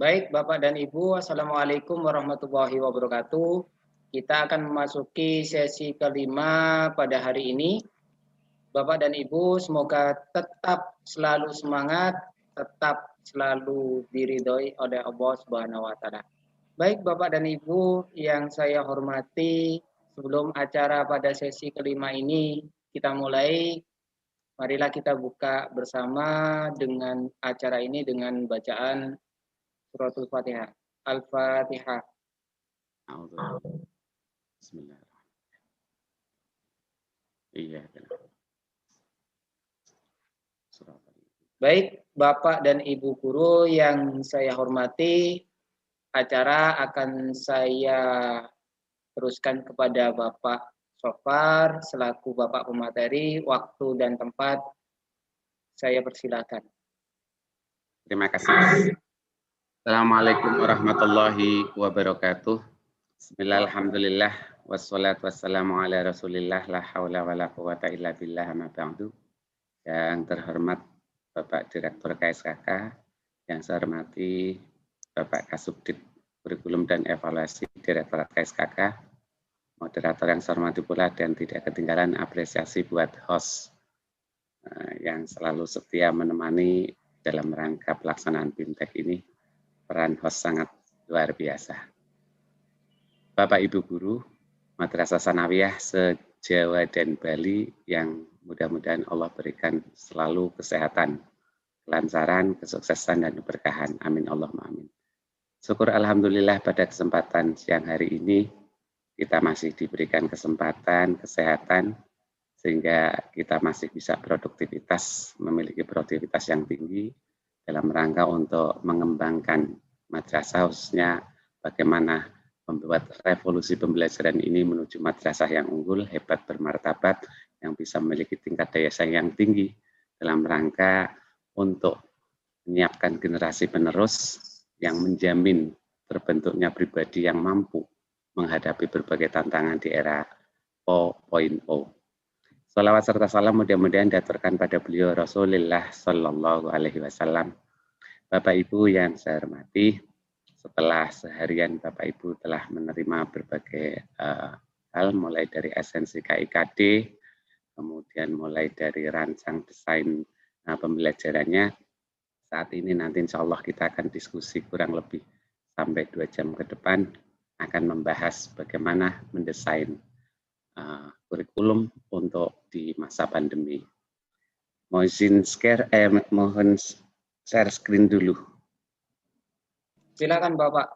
Baik, Bapak dan Ibu, Assalamualaikum warahmatullahi wabarakatuh. Kita akan memasuki sesi kelima pada hari ini. Bapak dan Ibu, semoga tetap selalu semangat, tetap selalu diridhoi oleh Allah Subhanahu wa Ta'ala. Baik, Bapak dan Ibu yang saya hormati, sebelum acara pada sesi kelima ini kita mulai, marilah kita buka bersama dengan acara ini dengan bacaan Suratul Fatihah. Al-Fatihah. Bismillahirrahmanirrahim. Iya. Baik, Bapak dan Ibu guru yang saya hormati, acara akan saya teruskan kepada Bapak Sofar selaku Bapak pemateri. Waktu dan tempat saya persilakan. Terima kasih. Assalamualaikum warahmatullahi wabarakatuh. Bismillahirrahmanirrahim. Wassalatu wassalamu ala rasulillah. La hawla wa la quwata illa billah ma ba'du. Yang terhormat Bapak Direktur KSKK, yang saya hormati Bapak Kasubdit Kurikulum dan Evaluasi Direktorat KSKK, moderator yang saya hormati pula dan tidak ketinggalan apresiasi buat host yang selalu setia menemani dalam rangka pelaksanaan BIMTEK ini. Peran host sangat luar biasa. Bapak Ibu Guru, Madrasah Sanawiyah se-Jawa dan Bali yang mudah-mudahan Allah berikan selalu kesehatan, kelancaran, kesuksesan, dan keberkahan. Amin Allahumma amin. Syukur Alhamdulillah pada kesempatan siang hari ini kita masih diberikan kesempatan, kesehatan, sehingga kita masih bisa produktivitas, memiliki produktivitas yang tinggi dalam rangka untuk mengembangkan madrasah, khususnya bagaimana membuat revolusi pembelajaran ini menuju madrasah yang unggul, hebat, bermartabat, yang bisa memiliki tingkat daya saing yang tinggi dalam rangka untuk menyiapkan generasi penerus yang menjamin terbentuknya pribadi yang mampu menghadapi berbagai tantangan di era 4.0. Salawat serta salam mudah-mudahan diaturkan pada beliau Rasulullah Sallallahu Alaihi Wasallam. Bapak Ibu yang saya hormati, setelah seharian Bapak Ibu telah menerima berbagai hal, mulai dari esensi KIKD, kemudian mulai dari rancang desain pembelajarannya. Saat ini nanti insya Allah kita akan diskusi kurang lebih sampai 2 jam ke depan, akan membahas bagaimana mendesain kurikulum untuk di masa pandemi. Mohon share screen dulu. Silakan Bapak.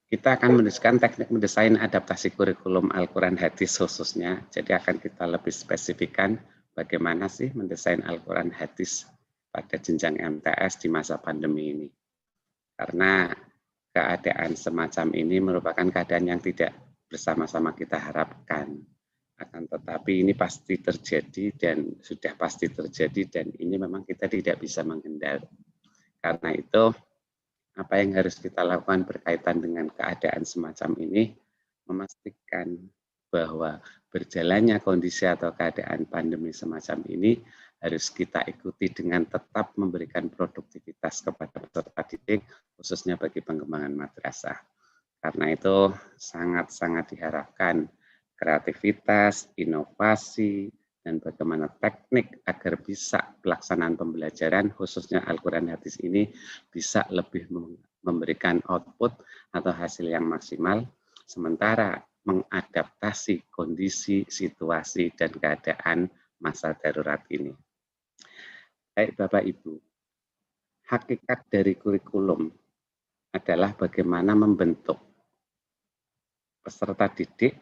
Kita akan mendiskusikan teknik mendesain adaptasi kurikulum Al-Quran Hadis khususnya. Jadi akan kita lebih spesifikkan bagaimana sih mendesain Al-Quran Hadis pada jenjang MTS di masa pandemi ini. Karena keadaan semacam ini merupakan keadaan yang tidak bersama-sama kita harapkan. Akan tetapi ini pasti terjadi dan sudah pasti terjadi, dan ini memang kita tidak bisa menghindari. Karena itu, apa yang harus kita lakukan berkaitan dengan keadaan semacam ini, memastikan bahwa berjalannya kondisi atau keadaan pandemi semacam ini harus kita ikuti dengan tetap memberikan produktivitas kepada peserta didik, khususnya bagi pengembangan madrasah. Karena itu sangat-sangat diharapkan kreativitas, inovasi, dan bagaimana teknik agar bisa pelaksanaan pembelajaran khususnya Al-Quran Hadis ini bisa lebih memberikan output atau hasil yang maksimal, sementara mengadaptasi kondisi, situasi, dan keadaan masa darurat ini. Baik Bapak Ibu, hakikat dari kurikulum adalah bagaimana membentuk peserta didik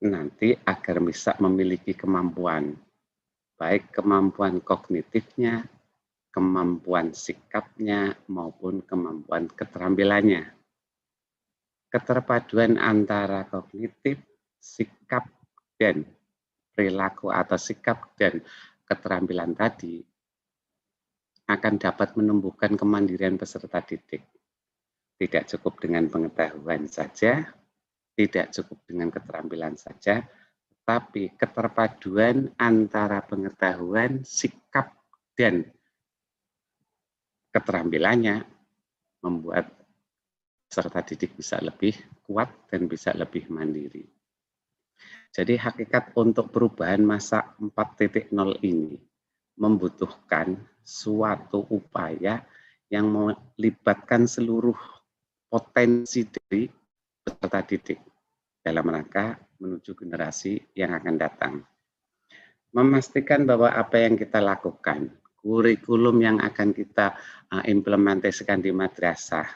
nanti agar bisa memiliki kemampuan, baik kemampuan kognitifnya, kemampuan sikapnya, maupun kemampuan keterampilannya. Keterpaduan antara kognitif, sikap, dan perilaku atau sikap dan keterampilan tadi akan dapat menumbuhkan kemandirian peserta didik. Tidak cukup dengan pengetahuan saja, tidak cukup dengan keterampilan saja, tapi keterpaduan antara pengetahuan, sikap, dan keterampilannya membuat peserta didik bisa lebih kuat dan bisa lebih mandiri. Jadi hakikat untuk perubahan masa 4.0 ini membutuhkan suatu upaya yang melibatkan seluruh potensi dari peserta didik dalam rangka menuju generasi yang akan datang. Memastikan bahwa apa yang kita lakukan, kurikulum yang akan kita implementasikan di madrasah,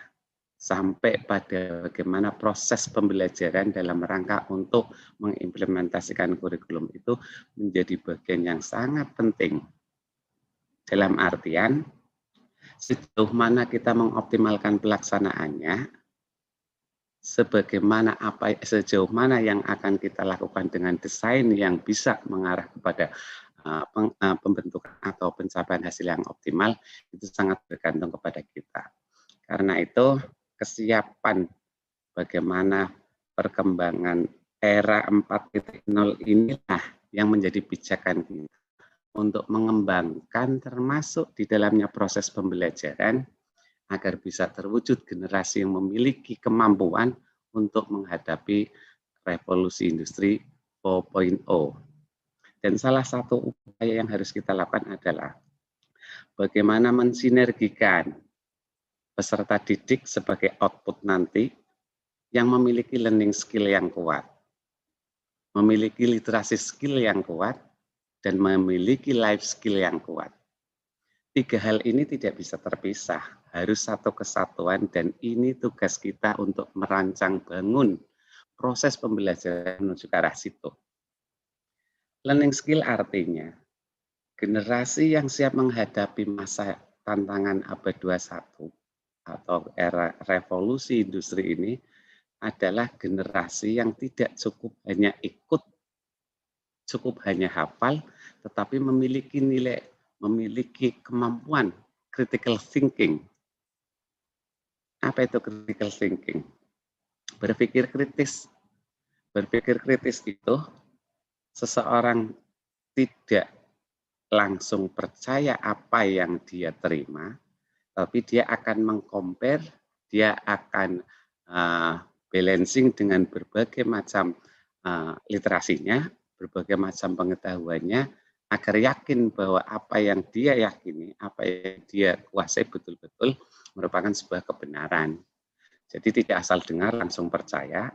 sampai pada bagaimana proses pembelajaran dalam rangka untuk mengimplementasikan kurikulum itu menjadi bagian yang sangat penting. Dalam artian, sejauh mana kita mengoptimalkan pelaksanaannya, sejauh mana yang akan kita lakukan dengan desain yang bisa mengarah kepada pembentukan atau pencapaian hasil yang optimal, itu sangat bergantung kepada kita. Karena itu, kesiapan bagaimana perkembangan era 4.0 inilah yang menjadi pijakan kita untuk mengembangkan termasuk di dalamnya proses pembelajaran agar bisa terwujud generasi yang memiliki kemampuan untuk menghadapi revolusi industri 4.0. Dan salah satu upaya yang harus kita lakukan adalah bagaimana mensinergikan peserta didik sebagai output nanti yang memiliki learning skill yang kuat, memiliki literasi skill yang kuat, dan memiliki life skill yang kuat. 3 hal ini tidak bisa terpisah, harus satu kesatuan, dan ini tugas kita untuk merancang bangun proses pembelajaran menuju ke arah situ. Learning skill artinya generasi yang siap menghadapi masa tantangan abad 21 atau era revolusi industri ini adalah generasi yang tidak cukup hanya ikut, cukup hanya hafal, tetapi memiliki nilai, memiliki kemampuan critical thinking. Apa itu critical thinking? Berpikir kritis. Berpikir kritis itu seseorang tidak langsung percaya apa yang dia terima, tapi dia akan mengcompare, dia akan balancing dengan berbagai macam literasinya, berbagai macam pengetahuannya, agar yakin bahwa apa yang dia yakini, apa yang dia kuasai betul-betul merupakan sebuah kebenaran. Jadi tidak asal dengar langsung percaya,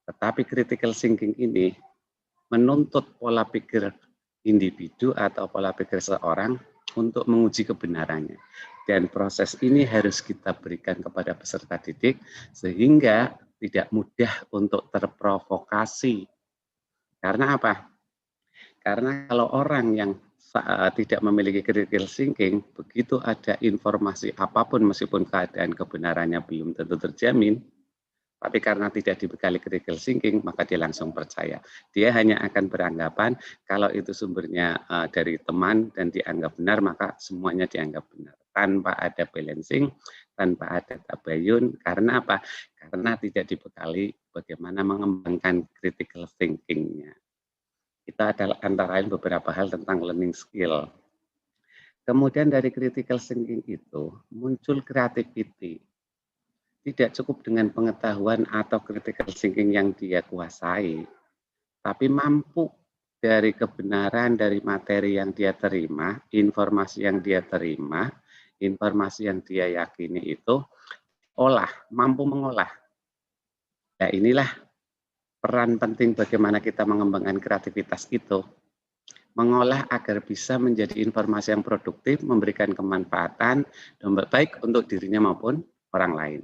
tetapi critical thinking ini menuntut pola pikir individu atau pola pikir seorang untuk menguji kebenarannya. Dan proses ini harus kita berikan kepada peserta didik sehingga tidak mudah untuk terprovokasi. Karena apa? Karena kalau orang yang tidak memiliki critical thinking, begitu ada informasi apapun meskipun keadaan kebenarannya belum tentu terjamin, tapi karena tidak dibekali critical thinking, maka dia langsung percaya. Dia hanya akan beranggapan kalau itu sumbernya dari teman dan dianggap benar, maka semuanya dianggap benar. Tanpa ada balancing, tanpa ada tabayun. Karena apa? Karena tidak dibekali bagaimana mengembangkan critical thinking-nya. Itu adalah antara lain beberapa hal tentang learning skill. Kemudian dari critical thinking itu muncul creativity. Tidak cukup dengan pengetahuan atau critical thinking yang dia kuasai, tapi mampu dari kebenaran dari materi yang dia terima, informasi yang dia terima, informasi yang dia yakini itu mampu mengolah. Nah, inilah peran penting bagaimana kita mengembangkan kreativitas itu. Mengolah agar bisa menjadi informasi yang produktif, memberikan kemanfaatan, baik untuk dirinya maupun orang lain.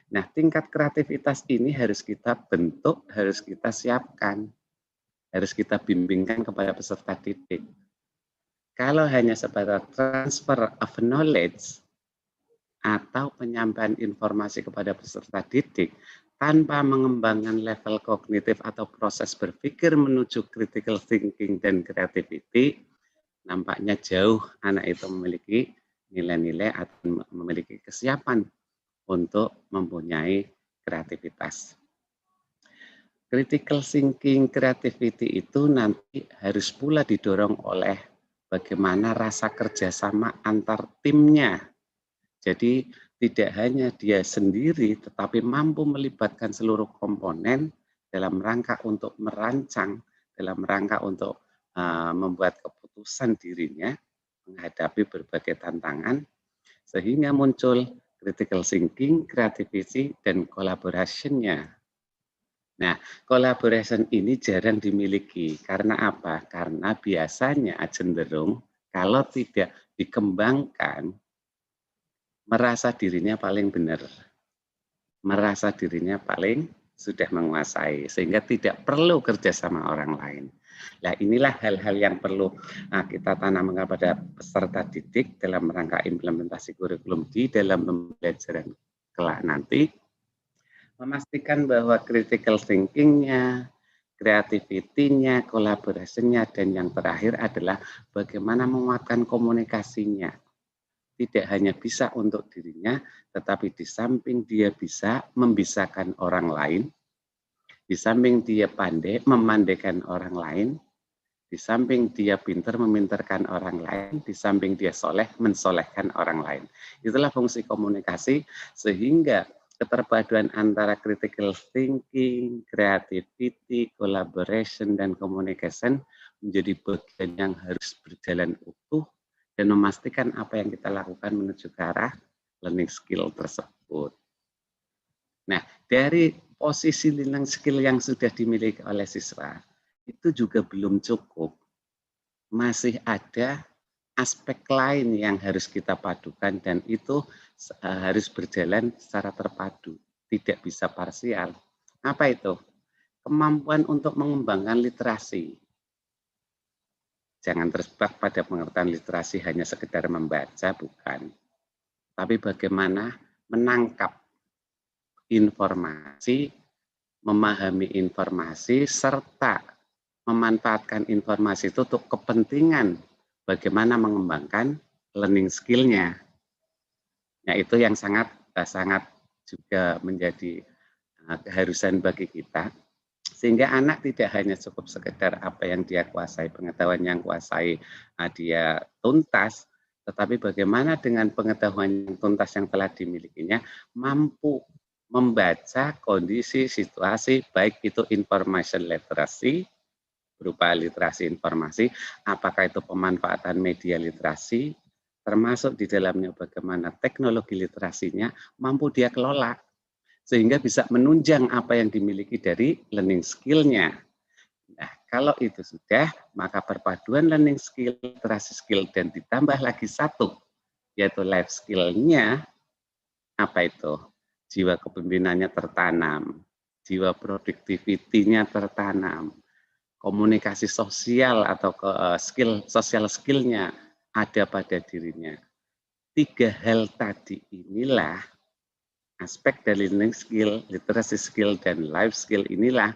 Nah, tingkat kreativitas ini harus kita bentuk, harus kita siapkan, harus kita bimbingkan kepada peserta didik. Kalau hanya sebatas transfer of knowledge atau penyampaian informasi kepada peserta didik tanpa mengembangkan level kognitif atau proses berpikir menuju critical thinking dan creativity, nampaknya jauh anak itu memiliki nilai-nilai atau memiliki kesiapan untuk mempunyai kreativitas. critical thinking, creativity itu nanti harus pula didorong oleh bagaimana rasa kerjasama antar timnya. Jadi tidak hanya dia sendiri, tetapi mampu melibatkan seluruh komponen dalam rangka untuk merancang, dalam rangka untuk membuat keputusan dirinya menghadapi berbagai tantangan, sehingga muncul critical thinking, creativity, dan collaboration-nya. Nah, collaboration ini jarang dimiliki. Karena apa? Karena biasanya cenderung kalau tidak dikembangkan, merasa dirinya paling benar. Merasa dirinya paling sudah menguasai. Sehingga tidak perlu kerja sama orang lain. Nah, inilah hal-hal yang perlu kita tanam kepada peserta didik dalam rangka implementasi kurikulum di dalam pembelajaran kelak nanti. Memastikan bahwa critical thinking-nya, creativity-nya, collaboration-nya, dan yang terakhir adalah bagaimana menguatkan komunikasinya. Tidak hanya bisa untuk dirinya, tetapi di samping dia bisa membisakan orang lain, di samping dia pandai memandaikan orang lain, di samping dia pintar memintarkan orang lain, di samping dia soleh mensolehkan orang lain. Itulah fungsi komunikasi, sehingga keterpaduan antara critical thinking, creativity, collaboration, dan communication menjadi bagian yang harus berjalan utuh dan memastikan apa yang kita lakukan menuju ke arah learning skill tersebut. Nah, dari posisi learning skill yang sudah dimiliki oleh siswa, itu juga belum cukup. Masih ada aspek lain yang harus kita padukan dan itu harus berjalan secara terpadu, tidak bisa parsial. Apa itu? Kemampuan untuk mengembangkan literasi. Jangan terjebak pada pengertian literasi hanya sekedar membaca, bukan. Tapi bagaimana menangkap informasi, memahami informasi, serta memanfaatkan informasi itu untuk kepentingan bagaimana mengembangkan learning skill-nya. Nah, itu yang sangat juga menjadi keharusan bagi kita, sehingga anak tidak hanya cukup sekedar apa yang dia kuasai, pengetahuan yang kuasai dia tuntas, tetapi bagaimana dengan pengetahuan yang tuntas yang telah dimilikinya mampu membaca kondisi situasi, baik itu information literacy, berupa literasi informasi, apakah itu pemanfaatan media literasi, termasuk di dalamnya bagaimana teknologi literasinya mampu dia kelola, sehingga bisa menunjang apa yang dimiliki dari learning skill-nya. Nah, kalau itu sudah, maka perpaduan learning skill, literasi skill, dan ditambah lagi satu, yaitu life skill-nya, apa itu? Jiwa kepemimpinannya tertanam, jiwa productivity-nya tertanam, komunikasi sosial atau social skill-nya ada pada dirinya. 3 hal tadi inilah aspek dari learning skill, literasi skill, dan life skill inilah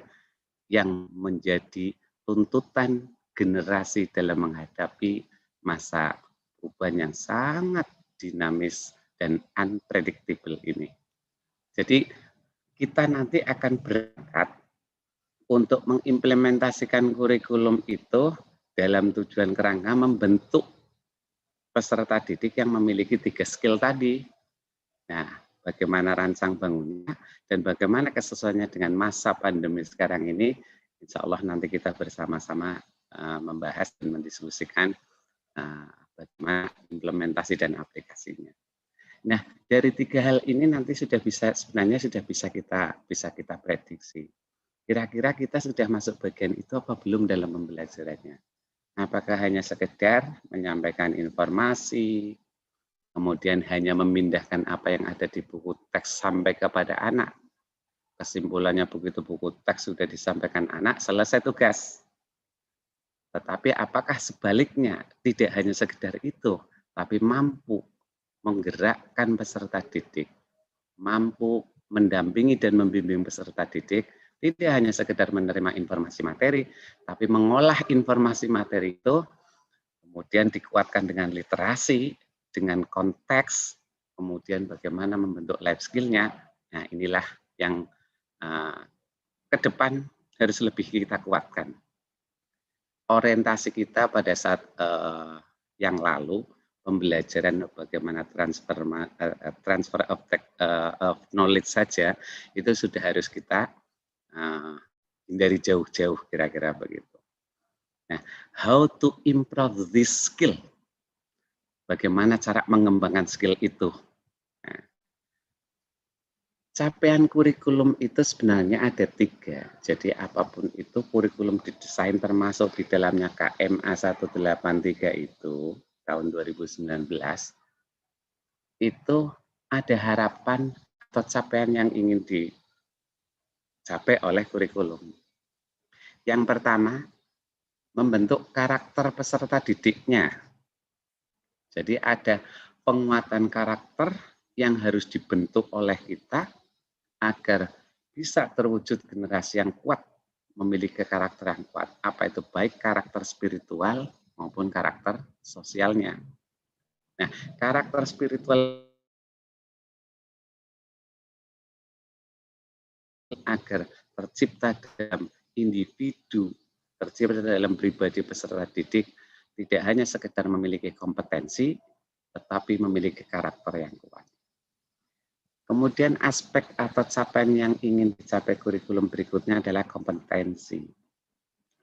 yang menjadi tuntutan generasi dalam menghadapi masa perubahan yang sangat dinamis dan unpredictable ini. Jadi kita nanti akan berangkat untuk mengimplementasikan kurikulum itu dalam tujuan kerangka membentuk peserta didik yang memiliki 3 skill tadi. Nah, bagaimana rancang bangunnya dan bagaimana kesesuaiannya dengan masa pandemi sekarang ini, insya Allah nanti kita bersama-sama membahas dan mendiskusikan bagaimana implementasi dan aplikasinya. Nah, dari 3 hal ini nanti sebenarnya sudah bisa kita prediksi. Kira-kira kita sudah masuk bagian itu apa belum dalam pembelajarannya? Apakah hanya sekedar menyampaikan informasi, kemudian hanya memindahkan apa yang ada di buku teks sampai kepada anak? Kesimpulannya begitu buku teks sudah disampaikan anak, selesai tugas. Tetapi apakah sebaliknya, tidak hanya sekedar itu, tapi mampu menggerakkan peserta didik, mampu mendampingi dan membimbing peserta didik, tidak hanya sekedar menerima informasi materi, tapi mengolah informasi materi itu, kemudian dikuatkan dengan literasi, dengan konteks, kemudian bagaimana membentuk life skill-nya. Nah, inilah yang ke depan harus lebih kita kuatkan. Orientasi kita pada saat yang lalu, pembelajaran bagaimana transfer of knowledge saja, itu sudah harus kita hindari jauh-jauh, kira-kira begitu. Nah, how to improve this skill? Bagaimana cara mengembangkan skill itu? Nah, capaian kurikulum itu sebenarnya ada 3. Jadi apapun itu kurikulum didesain termasuk di dalamnya KMA 183 itu tahun 2019 itu ada harapan atau capaian yang ingin dicapai oleh kurikulum. Yang pertama, membentuk karakter peserta didiknya. Jadi ada penguatan karakter yang harus dibentuk oleh kita agar bisa terwujud generasi yang kuat, memiliki karakter yang kuat. Apa itu? Baik karakter spiritual maupun karakter sosialnya. Nah, karakter spiritual agar tercipta dalam individu, tercipta dalam pribadi peserta didik, tidak hanya sekedar memiliki kompetensi, tetapi memiliki karakter yang kuat. Kemudian aspek atau capaian yang ingin dicapai kurikulum berikutnya adalah kompetensi.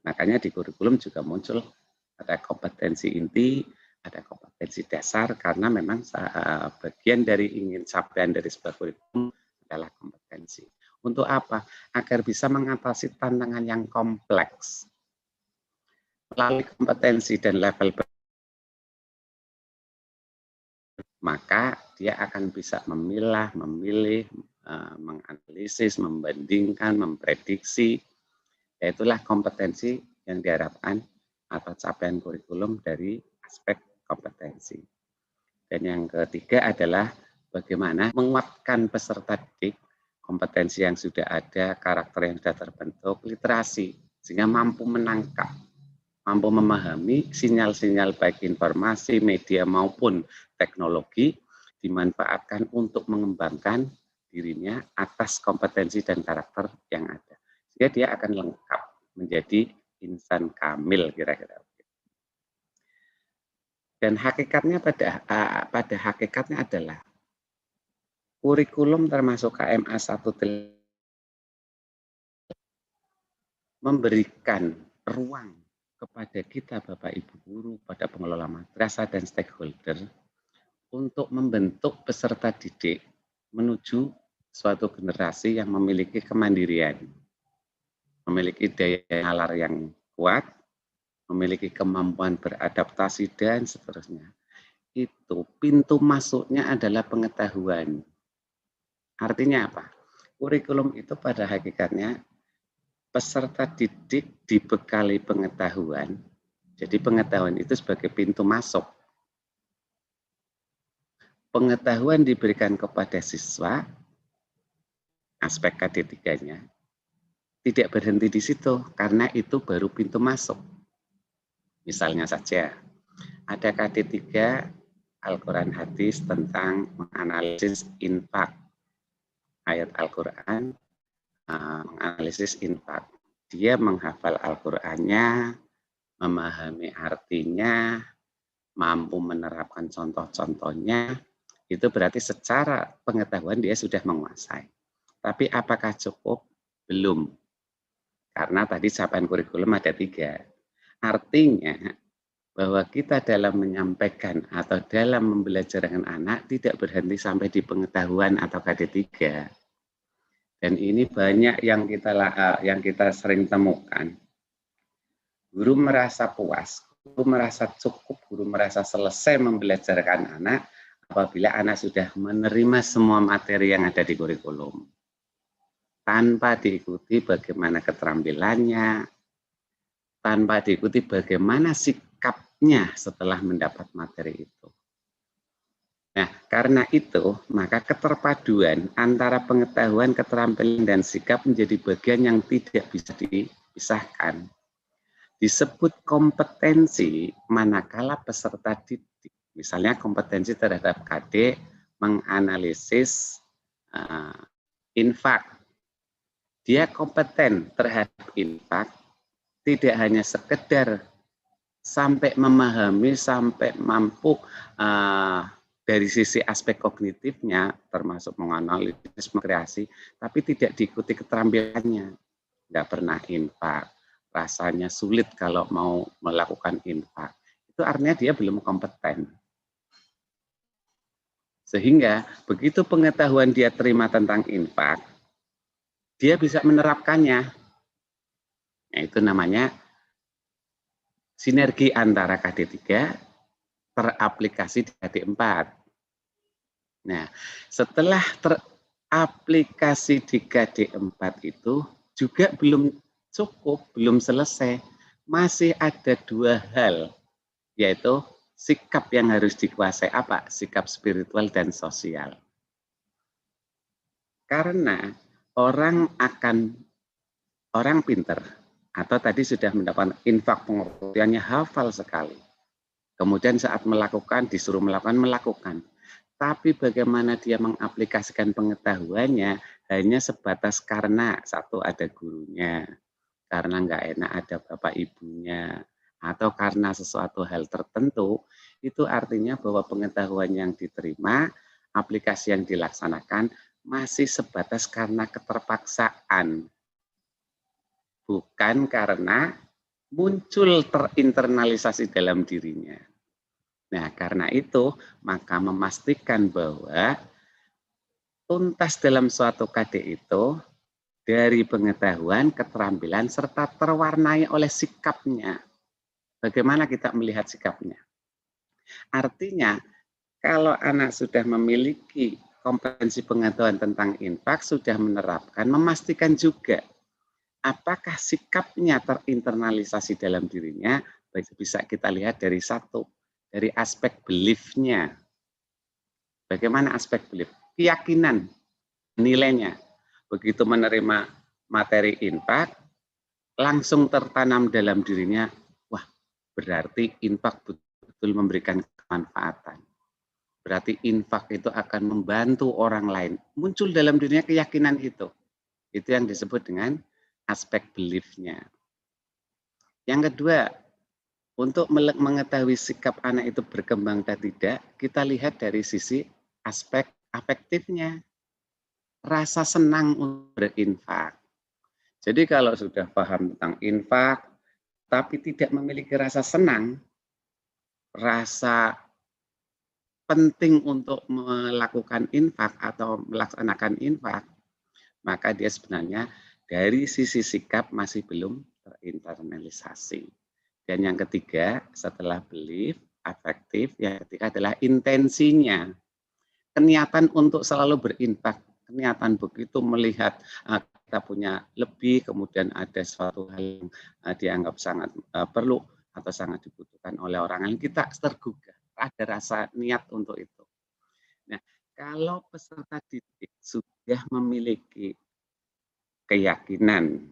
Makanya di kurikulum juga muncul ada kompetensi inti, ada kompetensi dasar, karena memang bagian dari ingin capaian dari sebuah kurikulum adalah kompetensi. Untuk apa? Agar bisa mengatasi tantangan yang kompleks. Melalui kompetensi dan level maka dia akan bisa memilah, memilih, menganalisis, membandingkan, memprediksi. Itulah kompetensi yang diharapkan atau capaian kurikulum dari aspek kompetensi. Dan yang ketiga adalah bagaimana menguatkan peserta didik, kompetensi yang sudah ada, karakter yang sudah terbentuk, literasi, sehingga mampu menangkap, mampu memahami sinyal-sinyal baik informasi, media maupun teknologi dimanfaatkan untuk mengembangkan dirinya atas kompetensi dan karakter yang ada. Sehingga dia akan lengkap menjadi insan kamil, kira-kira. Dan hakikatnya pada hakikatnya adalah kurikulum termasuk KMA 1 memberikan ruang kepada kita Bapak Ibu guru, pada pengelola madrasah dan stakeholder untuk membentuk peserta didik menuju suatu generasi yang memiliki kemandirian, memiliki daya nalar yang kuat, memiliki kemampuan beradaptasi dan seterusnya. Itu pintu masuknya adalah pengetahuan. Artinya apa? Kurikulum itu pada hakikatnya peserta didik dibekali pengetahuan. Jadi pengetahuan itu sebagai pintu masuk. Pengetahuan diberikan kepada siswa, aspek KD3-nya, tidak berhenti di situ, karena itu baru pintu masuk. Misalnya saja, ada KD3 Al-Quran hadis tentang menganalisis infak. Ayat Al-Quran, menganalisis infak. Dia menghafal Al-Qurannya, memahami artinya, mampu menerapkan contoh-contohnya, itu berarti secara pengetahuan dia sudah menguasai. Tapi apakah cukup? Belum. Karena tadi capaian kurikulum ada 3. Artinya bahwa kita dalam menyampaikan atau dalam membelajarkan anak tidak berhenti sampai di pengetahuan atau KD3. Dan ini banyak yang kita sering temukan. Guru merasa puas, guru merasa cukup, guru merasa selesai membelajarkan anak apabila anak sudah menerima semua materi yang ada di kurikulum. Tanpa diikuti bagaimana keterampilannya, tanpa diikuti bagaimana sikapnya setelah mendapat materi itu. Nah, karena itu, maka keterpaduan antara pengetahuan, keterampilan, dan sikap menjadi bagian yang tidak bisa dipisahkan. Disebut kompetensi manakala peserta didik, misalnya kompetensi terhadap KD menganalisis infak. dia kompeten terhadap infak, tidak hanya sekedar sampai memahami, sampai mampu dari sisi aspek kognitifnya, termasuk menganalisis, mengkreasi, tapi tidak diikuti keterampilannya. Nggak pernah infak, rasanya sulit kalau mau melakukan infak. Itu artinya dia belum kompeten. Sehingga begitu pengetahuan dia terima tentang infak, dia bisa menerapkannya. Nah, itu namanya sinergi antara KD3 teraplikasi di KD4. Nah, setelah teraplikasi di KD4 itu juga belum cukup, belum selesai. Masih ada 2 hal, yaitu sikap yang harus dikuasai apa? Sikap spiritual dan sosial. Karena orang pinter, atau tadi sudah mendapat infak pengertiannya hafal sekali. Kemudian saat melakukan, disuruh melakukan. Tapi bagaimana dia mengaplikasikan pengetahuannya hanya sebatas karena satu ada gurunya, karena nggak enak ada bapak ibunya, atau karena sesuatu hal tertentu, itu artinya bahwa pengetahuan yang diterima, aplikasi yang dilaksanakan masih sebatas karena keterpaksaan, bukan karena muncul terinternalisasi dalam dirinya. Nah, karena itu, maka memastikan bahwa tuntas dalam suatu KD itu dari pengetahuan, keterampilan, serta terwarnai oleh sikapnya. Bagaimana kita melihat sikapnya? Artinya, kalau anak sudah memiliki kompetensi pengetahuan tentang infak, sudah menerapkan, memastikan juga apakah sikapnya terinternalisasi dalam dirinya, bisa kita lihat dari dari aspek belief-nya. Bagaimana aspek belief? Keyakinan, nilainya. Begitu menerima materi infak, langsung tertanam dalam dirinya, wah berarti infak betul-betul memberikan kemanfaatan. Berarti infak itu akan membantu orang lain. Muncul dalam dirinya keyakinan itu. Itu yang disebut dengan aspek belief-nya. Yang kedua, untuk mengetahui sikap anak itu berkembang atau tidak, kita lihat dari sisi aspek afektifnya. Rasa senang untuk berinfak. Jadi kalau sudah paham tentang infak, tapi tidak memiliki rasa senang, rasa penting untuk melakukan infak atau melaksanakan infak, maka dia sebenarnya dari sisi sikap masih belum terinternalisasi. Dan yang ketiga, setelah belief, afektif, yang ketiga adalah intensinya. Niatan untuk selalu berinfak, niatan begitu melihat kita punya lebih, kemudian ada suatu hal yang dianggap sangat perlu atau sangat dibutuhkan oleh orang lain, kita tergugah, ada rasa niat untuk itu. Nah, kalau peserta didik sudah memiliki keyakinan,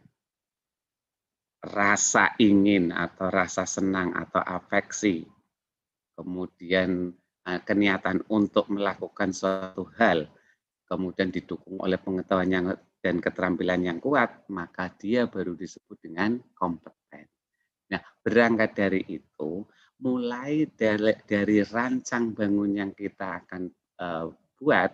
rasa ingin atau rasa senang atau afeksi, kemudian keniatan untuk melakukan suatu hal, kemudian didukung oleh pengetahuan dan keterampilan yang kuat, maka dia baru disebut dengan kompeten. Nah, berangkat dari itu, mulai dari rancang bangun yang kita akan buat,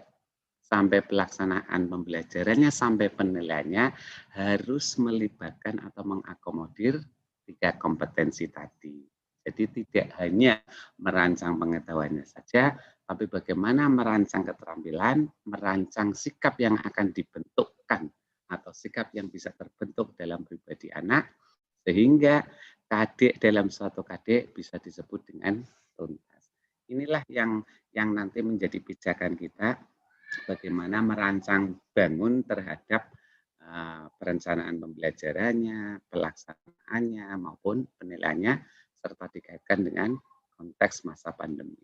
sampai pelaksanaan pembelajarannya, sampai penilaiannya, harus melibatkan atau mengakomodir 3 kompetensi tadi. Jadi tidak hanya merancang pengetahuannya saja, tapi bagaimana merancang keterampilan, merancang sikap yang akan dibentukkan atau sikap yang bisa terbentuk dalam pribadi anak, sehingga KD dalam suatu KD bisa disebut dengan tuntas. Inilah yang nanti menjadi pijakan kita, bagaimana merancang bangun terhadap perencanaan pembelajarannya, pelaksanaannya, maupun penilaiannya, serta dikaitkan dengan konteks masa pandemi.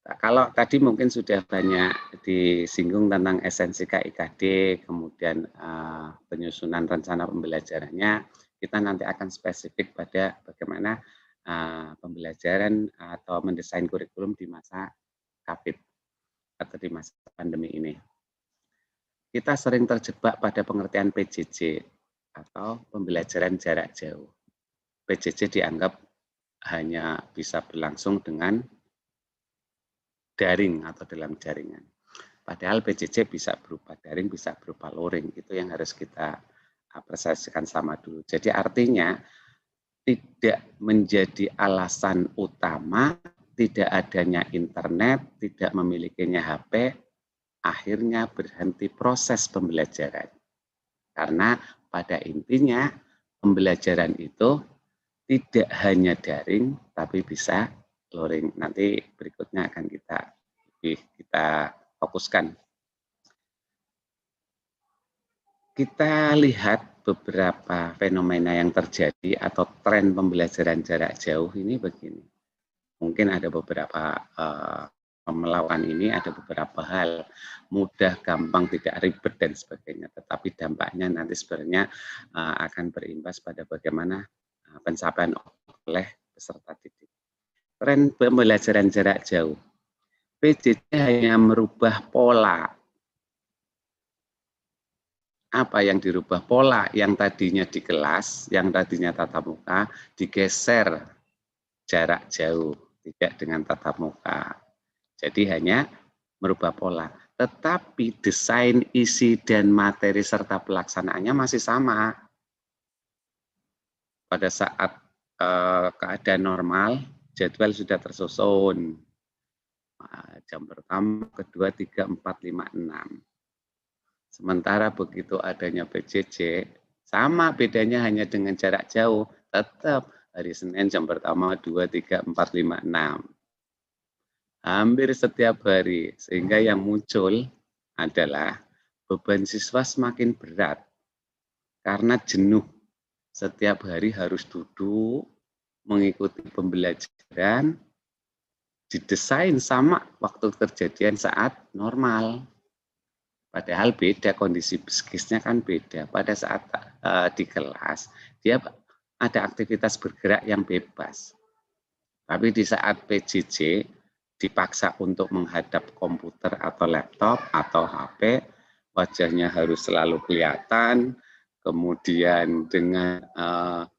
Nah, kalau tadi mungkin sudah banyak disinggung tentang esensi KIKD, kemudian penyusunan rencana pembelajarannya, kita nanti akan spesifik pada bagaimana pembelajaran atau mendesain kurikulum di masa COVID atau di masa pandemi ini. kita sering terjebak pada pengertian PJJ atau pembelajaran jarak jauh. PJJ dianggap hanya bisa berlangsung dengan daring atau dalam jaringan. Padahal PJJ bisa berupa daring, bisa berupa luring. Itu yang harus kita apresiasikan sama dulu. Jadi artinya tidak menjadi alasan utama tidak adanya internet, tidak memilikinya HP, akhirnya berhenti proses pembelajaran. Karena pada intinya pembelajaran itu tidak hanya daring, tapi bisa luring. Nanti berikutnya akan kita fokuskan. Kita lihat beberapa fenomena yang terjadi atau tren pembelajaran jarak jauh ini begini. Mungkin ada beberapa melawan ini, ada beberapa hal mudah, gampang, tidak ribet dan sebagainya. Tetapi dampaknya nanti sebenarnya akan berimbas pada bagaimana pencapaian oleh peserta didik. Tren pembelajaran jarak jauh. PJJ hanya merubah pola. Apa yang dirubah? Pola yang tadinya di kelas, yang tadinya tatap muka, digeser jarak jauh, tidak dengan tatap muka. Jadi hanya merubah pola. Tetapi desain, isi, dan materi serta pelaksanaannya masih sama. Pada saat keadaan normal, jadwal sudah tersusun. Jam pertama, kedua, 3, 4, 5, 6. Sementara begitu adanya PJJ, sama bedanya hanya dengan jarak jauh, tetap hari Senin jam pertama 2, 3, 4, 5, 6. Hampir setiap hari, sehingga yang muncul adalah beban siswa semakin berat karena jenuh. Setiap hari harus duduk, mengikuti pembelajaran, didesain sama waktu kejadian saat normal. Padahal beda, kondisi psikisnya kan beda. Pada saat di kelas, dia ada aktivitas bergerak yang bebas. Tapi di saat PJJ, dipaksa untuk menghadap komputer atau laptop atau HP, wajahnya harus selalu kelihatan, kemudian dengan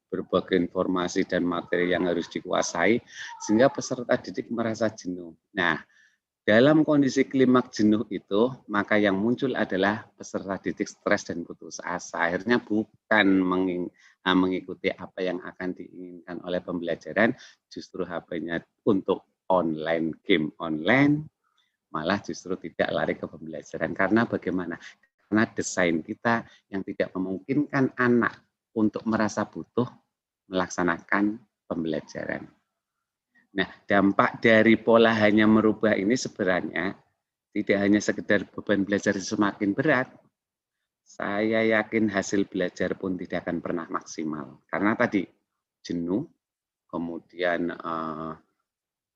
berbagai informasi dan materi yang harus dikuasai, sehingga peserta didik merasa jenuh. Nah, dalam kondisi klimaks jenuh itu, maka yang muncul adalah peserta didik stres dan putus asa. Akhirnya bukan mengikuti apa yang akan diinginkan oleh pembelajaran, justru HP-nya untuk online, game online, malah justru tidak lari ke pembelajaran. Karena bagaimana? Karena desain kita yang tidak memungkinkan anak untuk merasa butuh melaksanakan pembelajaran. Nah, dampak dari pola hanya merubah ini sebenarnya tidak hanya sekedar beban belajar semakin berat, saya yakin hasil belajar pun tidak akan pernah maksimal. Karena tadi jenuh, kemudian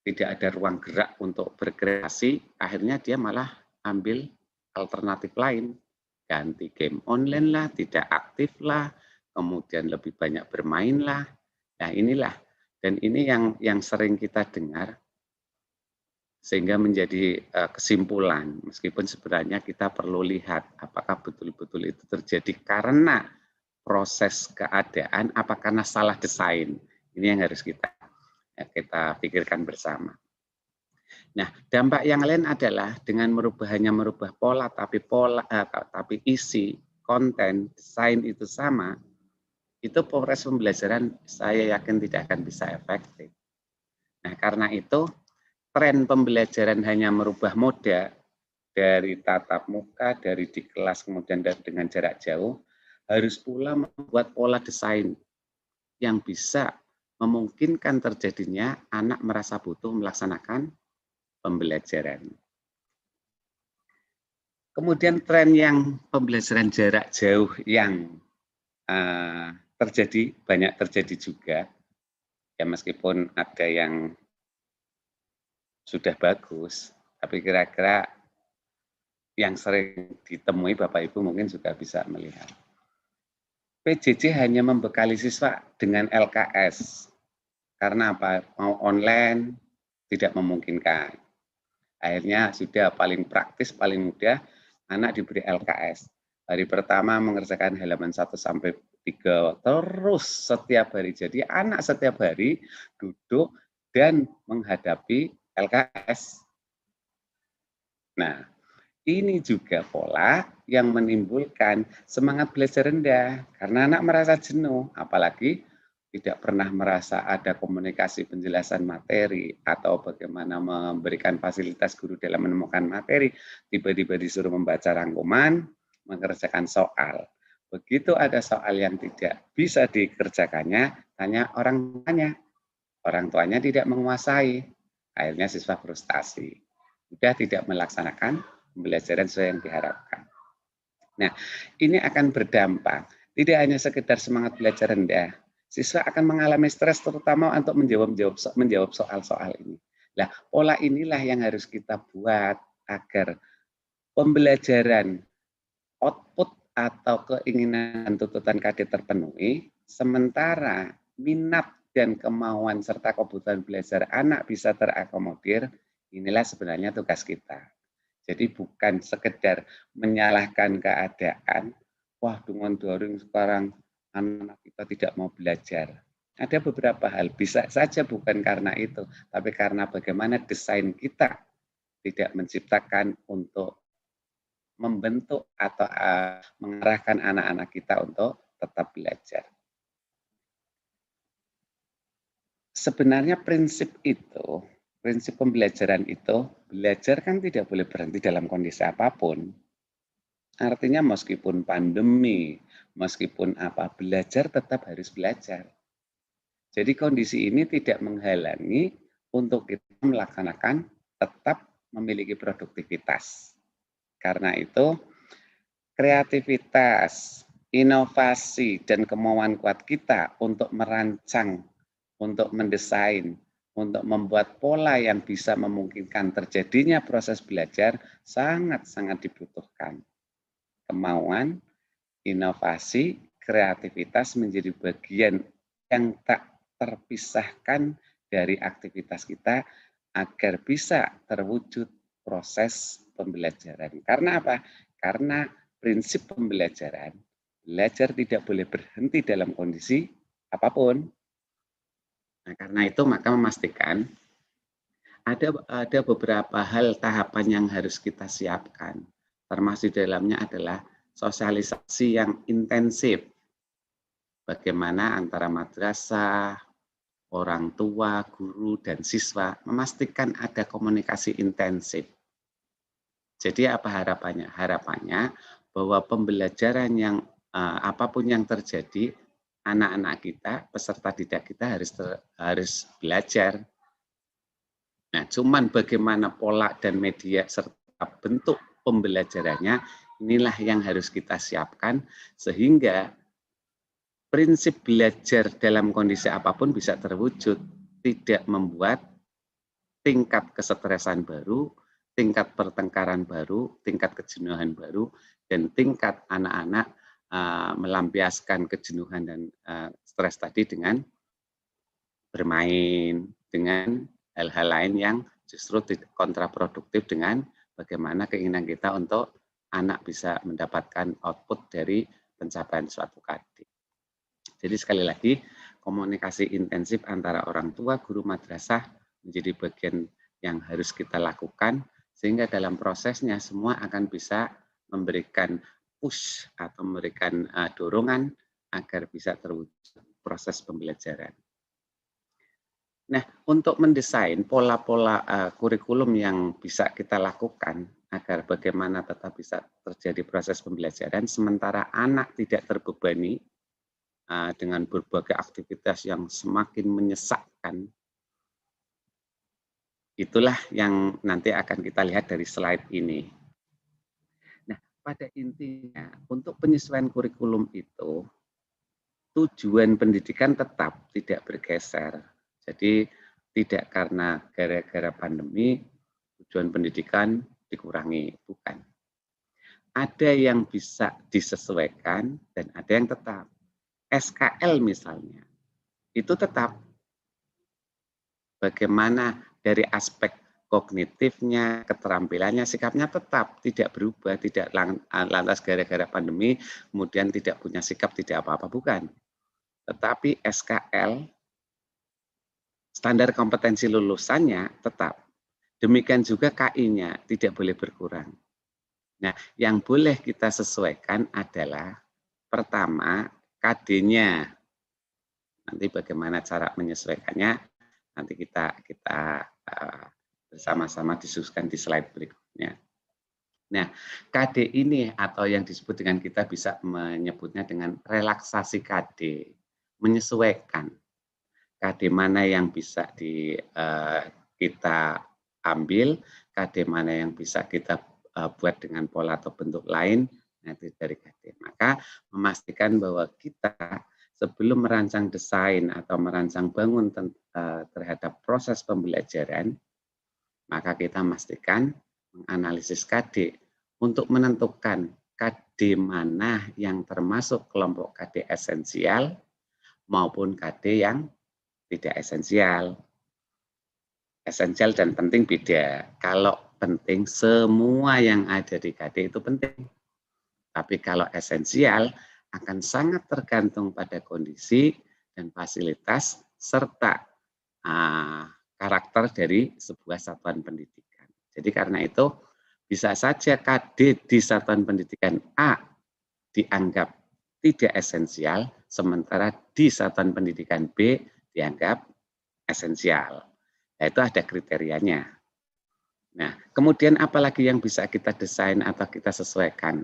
tidak ada ruang gerak untuk berkreasi, akhirnya dia malah ambil alternatif lain. Ganti game online lah, tidak aktif lah, kemudian lebih banyak bermain lah. Nah inilah. Dan ini yang sering kita dengar, sehingga menjadi kesimpulan, meskipun sebenarnya kita perlu lihat apakah betul-betul itu terjadi karena proses keadaan, apa karena salah desain. Ini yang harus kita pikirkan bersama. Nah, dampak yang lain adalah dengan hanya merubah pola, tapi isi, konten, desain itu sama, itu proses pembelajaran saya yakin tidak akan bisa efektif. Nah, karena itu tren pembelajaran hanya merubah moda dari tatap muka, dari di kelas kemudian dengan jarak jauh, harus pula membuat pola desain yang bisa memungkinkan terjadinya anak merasa butuh melaksanakan pembelajaran. Kemudian tren yang pembelajaran jarak jauh yang banyak terjadi juga, ya meskipun ada yang sudah bagus, tapi kira-kira yang sering ditemui Bapak Ibu mungkin juga bisa melihat. PJJ hanya membekali siswa dengan LKS, karena apa? Mau online tidak memungkinkan. Akhirnya sudah paling praktis, paling mudah, anak diberi LKS. Hari pertama mengerjakan halaman 1 sampai 3 terus setiap hari. Jadi anak setiap hari duduk dan menghadapi LKS. Nah, ini juga pola yang menimbulkan semangat belajar rendah karena anak merasa jenuh, apalagi tidak pernah merasa ada komunikasi penjelasan materi atau bagaimana memberikan fasilitas guru dalam menemukan materi, tiba-tiba disuruh membaca rangkuman, mengerjakan soal. Begitu ada soal yang tidak bisa dikerjakannya, tanya orang tuanya. Orang tuanya tidak menguasai, akhirnya siswa frustasi. Sudah tidak melaksanakan pembelajaran sesuai yang diharapkan. Nah, ini akan berdampak. Tidak hanya sekedar semangat belajar rendah, siswa akan mengalami stres terutama untuk menjawab soal-soal ini. Nah, pola inilah yang harus kita buat agar pembelajaran output atau keinginan tuntutan KD terpenuhi, sementara minat dan kemauan serta kebutuhan belajar anak bisa terakomodir, inilah sebenarnya tugas kita. Jadi bukan sekedar menyalahkan keadaan, wah dengan daring sekarang anak kita tidak mau belajar. Ada beberapa hal, bisa saja bukan karena itu, tapi karena bagaimana desain kita tidak menciptakan untuk membentuk atau mengarahkan anak-anak kita untuk tetap belajar. Sebenarnya prinsip pembelajaran itu, belajar kan tidak boleh berhenti dalam kondisi apapun. Artinya meskipun pandemi, meskipun apa, belajar tetap harus belajar. Jadi kondisi ini tidak menghalangi untuk kita melaksanakan tetap memiliki produktivitas. Karena itu, kreativitas, inovasi, dan kemauan kuat kita untuk merancang, untuk mendesain, untuk membuat pola yang bisa memungkinkan terjadinya proses belajar sangat-sangat dibutuhkan. Kemauan, inovasi, kreativitas menjadi bagian yang tak terpisahkan dari aktivitas kita agar bisa terwujud proses pembelajaran. Karena apa? Karena prinsip pembelajaran, belajar tidak boleh berhenti dalam kondisi apapun. Nah, karena itu maka memastikan ada beberapa hal tahapan yang harus kita siapkan. Termasuk dalamnya adalah sosialisasi yang intensif. Bagaimana antara madrasah, orang tua, guru, dan siswa memastikan ada komunikasi intensif. Jadi apa harapannya? Harapannya bahwa pembelajaran yang apapun yang terjadi, anak-anak kita, peserta didik kita harus belajar. Nah, cuman bagaimana pola dan media serta bentuk pembelajarannya, inilah yang harus kita siapkan sehingga prinsip belajar dalam kondisi apapun bisa terwujud, tidak membuat tingkat kesetresan baru, tingkat pertengkaran baru, tingkat kejenuhan baru, dan tingkat anak-anak melampiaskan kejenuhan dan stres tadi dengan bermain, dengan hal-hal lain yang justru kontraproduktif dengan bagaimana keinginan kita untuk anak bisa mendapatkan output dari pencapaian suatu KD. Jadi sekali lagi, komunikasi intensif antara orang tua, guru madrasah menjadi bagian yang harus kita lakukan, sehingga dalam prosesnya semua akan bisa memberikan push atau memberikan dorongan agar bisa terwujud proses pembelajaran. Nah, untuk mendesain pola-pola kurikulum yang bisa kita lakukan agar bagaimana tetap bisa terjadi proses pembelajaran, sementara anak tidak terbebani dengan berbagai aktivitas yang semakin menyesakkan. Itulah yang nanti akan kita lihat dari slide ini. Nah, pada intinya untuk penyesuaian kurikulum itu, tujuan pendidikan tetap tidak bergeser. Jadi tidak karena gara-gara pandemi tujuan pendidikan dikurangi, bukan. Ada yang bisa disesuaikan dan ada yang tetap. SKL misalnya, itu tetap bagaimana dari aspek kognitifnya, keterampilannya, sikapnya tetap tidak berubah, tidak lantas gara-gara pandemi kemudian tidak punya sikap, tidak apa-apa, bukan. Tetapi SKL, standar kompetensi lulusannya tetap. Demikian juga KI-nya tidak boleh berkurang. Nah, yang boleh kita sesuaikan adalah pertama KD-nya. Nanti bagaimana cara menyesuaikannya, nanti kita bersama-sama diskusikan di slide berikutnya. Nah, KD ini atau yang disebut dengan kita bisa menyebutnya dengan relaksasi KD, menyesuaikan KD mana yang bisa kita ambil, KD mana yang bisa kita buat dengan pola atau bentuk lain, nanti dari KD. Maka memastikan bahwa kita sebelum merancang desain atau merancang bangun terhadap proses pembelajaran, maka kita memastikan menganalisis KD untuk menentukan KD mana yang termasuk kelompok KD esensial maupun KD yang tidak esensial. Esensial dan penting beda. Kalau penting, semua yang ada di KD itu penting. Tapi kalau esensial, akan sangat tergantung pada kondisi dan fasilitas serta karakter dari sebuah satuan pendidikan. Jadi karena itu, bisa saja KD di satuan pendidikan A dianggap tidak esensial, sementara di satuan pendidikan B dianggap esensial. Nah, itu ada kriterianya. Nah, kemudian apalagi yang bisa kita desain atau kita sesuaikan?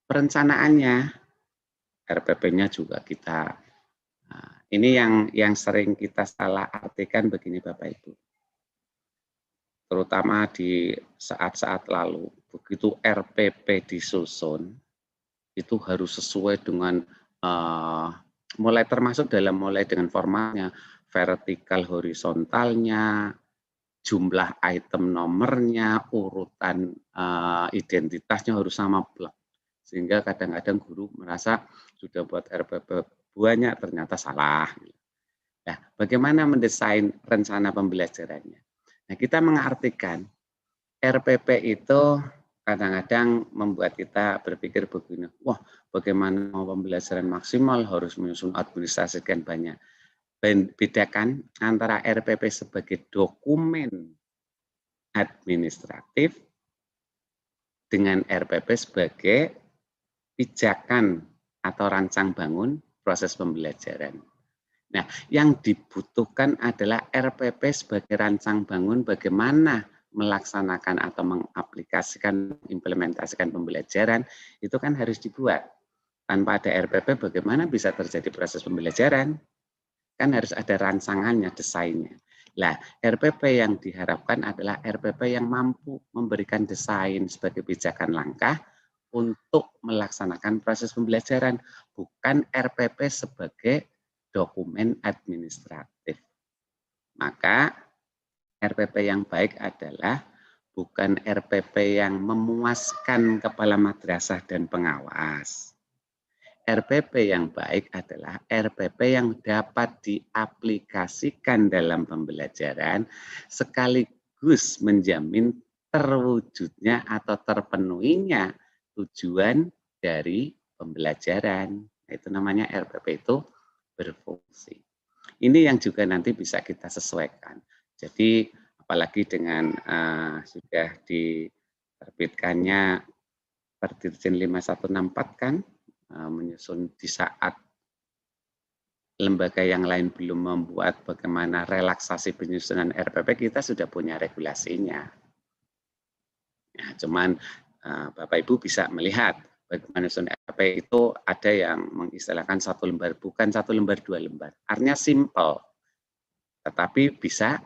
Perencanaannya, RPP-nya juga kita, ini yang sering kita salah artikan begini Bapak Ibu. Terutama di saat-saat lalu, begitu RPP disusun, itu harus sesuai dengan mulai dengan formatnya, vertikal horizontalnya, jumlah item nomornya, urutan identitasnya harus sama. Sehingga kadang-kadang guru merasa sudah buat RPP banyak, ternyata salah. Nah, bagaimana mendesain rencana pembelajarannya? Nah, kita mengartikan RPP itu kadang-kadang membuat kita berpikir begini, wah bagaimana mau pembelajaran maksimal harus menyusun administrasi sekian banyak. Bedakan antara RPP sebagai dokumen administratif dengan RPP sebagai pijakan atau rancang bangun proses pembelajaran. Nah, yang dibutuhkan adalah RPP sebagai rancang bangun bagaimana melaksanakan atau mengaplikasikan, implementasikan pembelajaran, itu kan harus dibuat. Tanpa ada RPP bagaimana bisa terjadi proses pembelajaran? Kan harus ada rancangannya, desainnya. Nah, RPP yang diharapkan adalah RPP yang mampu memberikan desain sebagai pijakan langkah untuk melaksanakan proses pembelajaran, bukan RPP sebagai dokumen administratif. Maka RPP yang baik adalah bukan RPP yang memuaskan kepala madrasah dan pengawas. RPP yang baik adalah RPP yang dapat diaplikasikan dalam pembelajaran sekaligus menjamin terwujudnya atau terpenuhinya tujuan dari pembelajaran. Itu namanya RPP itu berfungsi. Ini yang juga nanti bisa kita sesuaikan. Jadi apalagi dengan sudah diterbitkannya Perdirjen 5164 kan, menyusun di saat lembaga yang lain belum membuat bagaimana relaksasi penyusunan RPP, kita sudah punya regulasinya. Ya, cuman Bapak Ibu bisa melihat bagaimana menyusun RPP itu ada yang mengistilahkan 1 lembar, bukan 1 lembar, 2 lembar. Artinya simple, tetapi bisa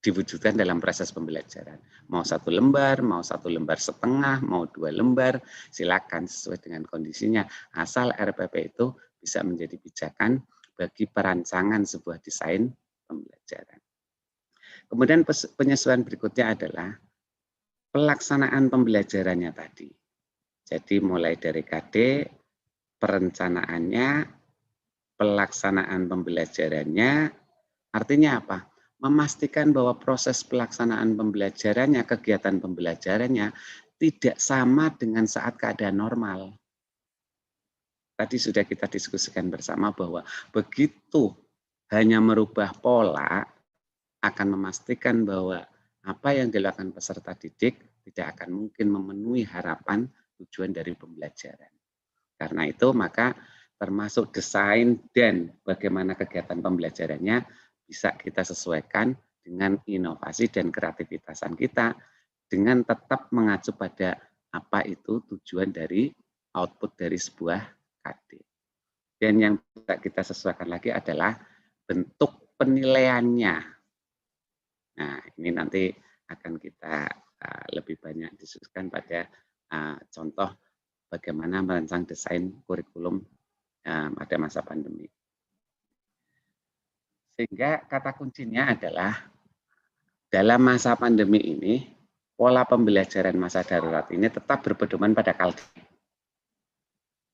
diwujudkan dalam proses pembelajaran. Mau 1 lembar, mau 1 lembar setengah, mau 2 lembar, silakan sesuai dengan kondisinya. Asal RPP itu bisa menjadi pijakan bagi perancangan sebuah desain pembelajaran. Kemudian penyesuaian berikutnya adalah pelaksanaan pembelajarannya tadi. Jadi mulai dari KD, perencanaannya, pelaksanaan pembelajarannya, artinya apa? memastikan bahwa proses pelaksanaan pembelajarannya, kegiatan pembelajarannya tidak sama dengan saat keadaan normal. Tadi sudah kita diskusikan bersama bahwa begitu hanya merubah pola akan memastikan bahwa apa yang dilakukan peserta didik tidak akan mungkin memenuhi harapan tujuan dari pembelajaran. Karena itu maka termasuk desain dan bagaimana kegiatan pembelajarannya bisa kita sesuaikan dengan inovasi dan kreativitasan kita dengan tetap mengacu pada apa itu tujuan dari output dari sebuah KD. Dan yang bisa kita sesuaikan lagi adalah bentuk penilaiannya. Nah, ini nanti akan kita lebih banyak diskusikan pada contoh bagaimana merancang desain kurikulum pada masa pandemi. Sehingga kata kuncinya adalah dalam masa pandemi ini, pola pembelajaran masa darurat ini tetap berpedoman pada KALDI.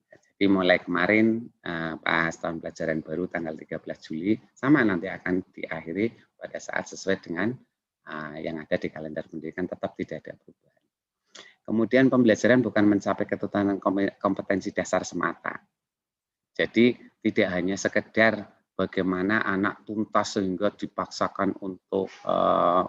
Jadi mulai kemarin pas tahun pelajaran baru tanggal 13 Juli, sama nanti akan diakhiri pada saat sesuai dengan yang ada di kalender pendidikan, tetap tidak ada perubahan. Kemudian pembelajaran bukan mencapai ketutanan kompetensi dasar semata. Jadi tidak hanya sekedar bagaimana anak tuntas sehingga dipaksakan untuk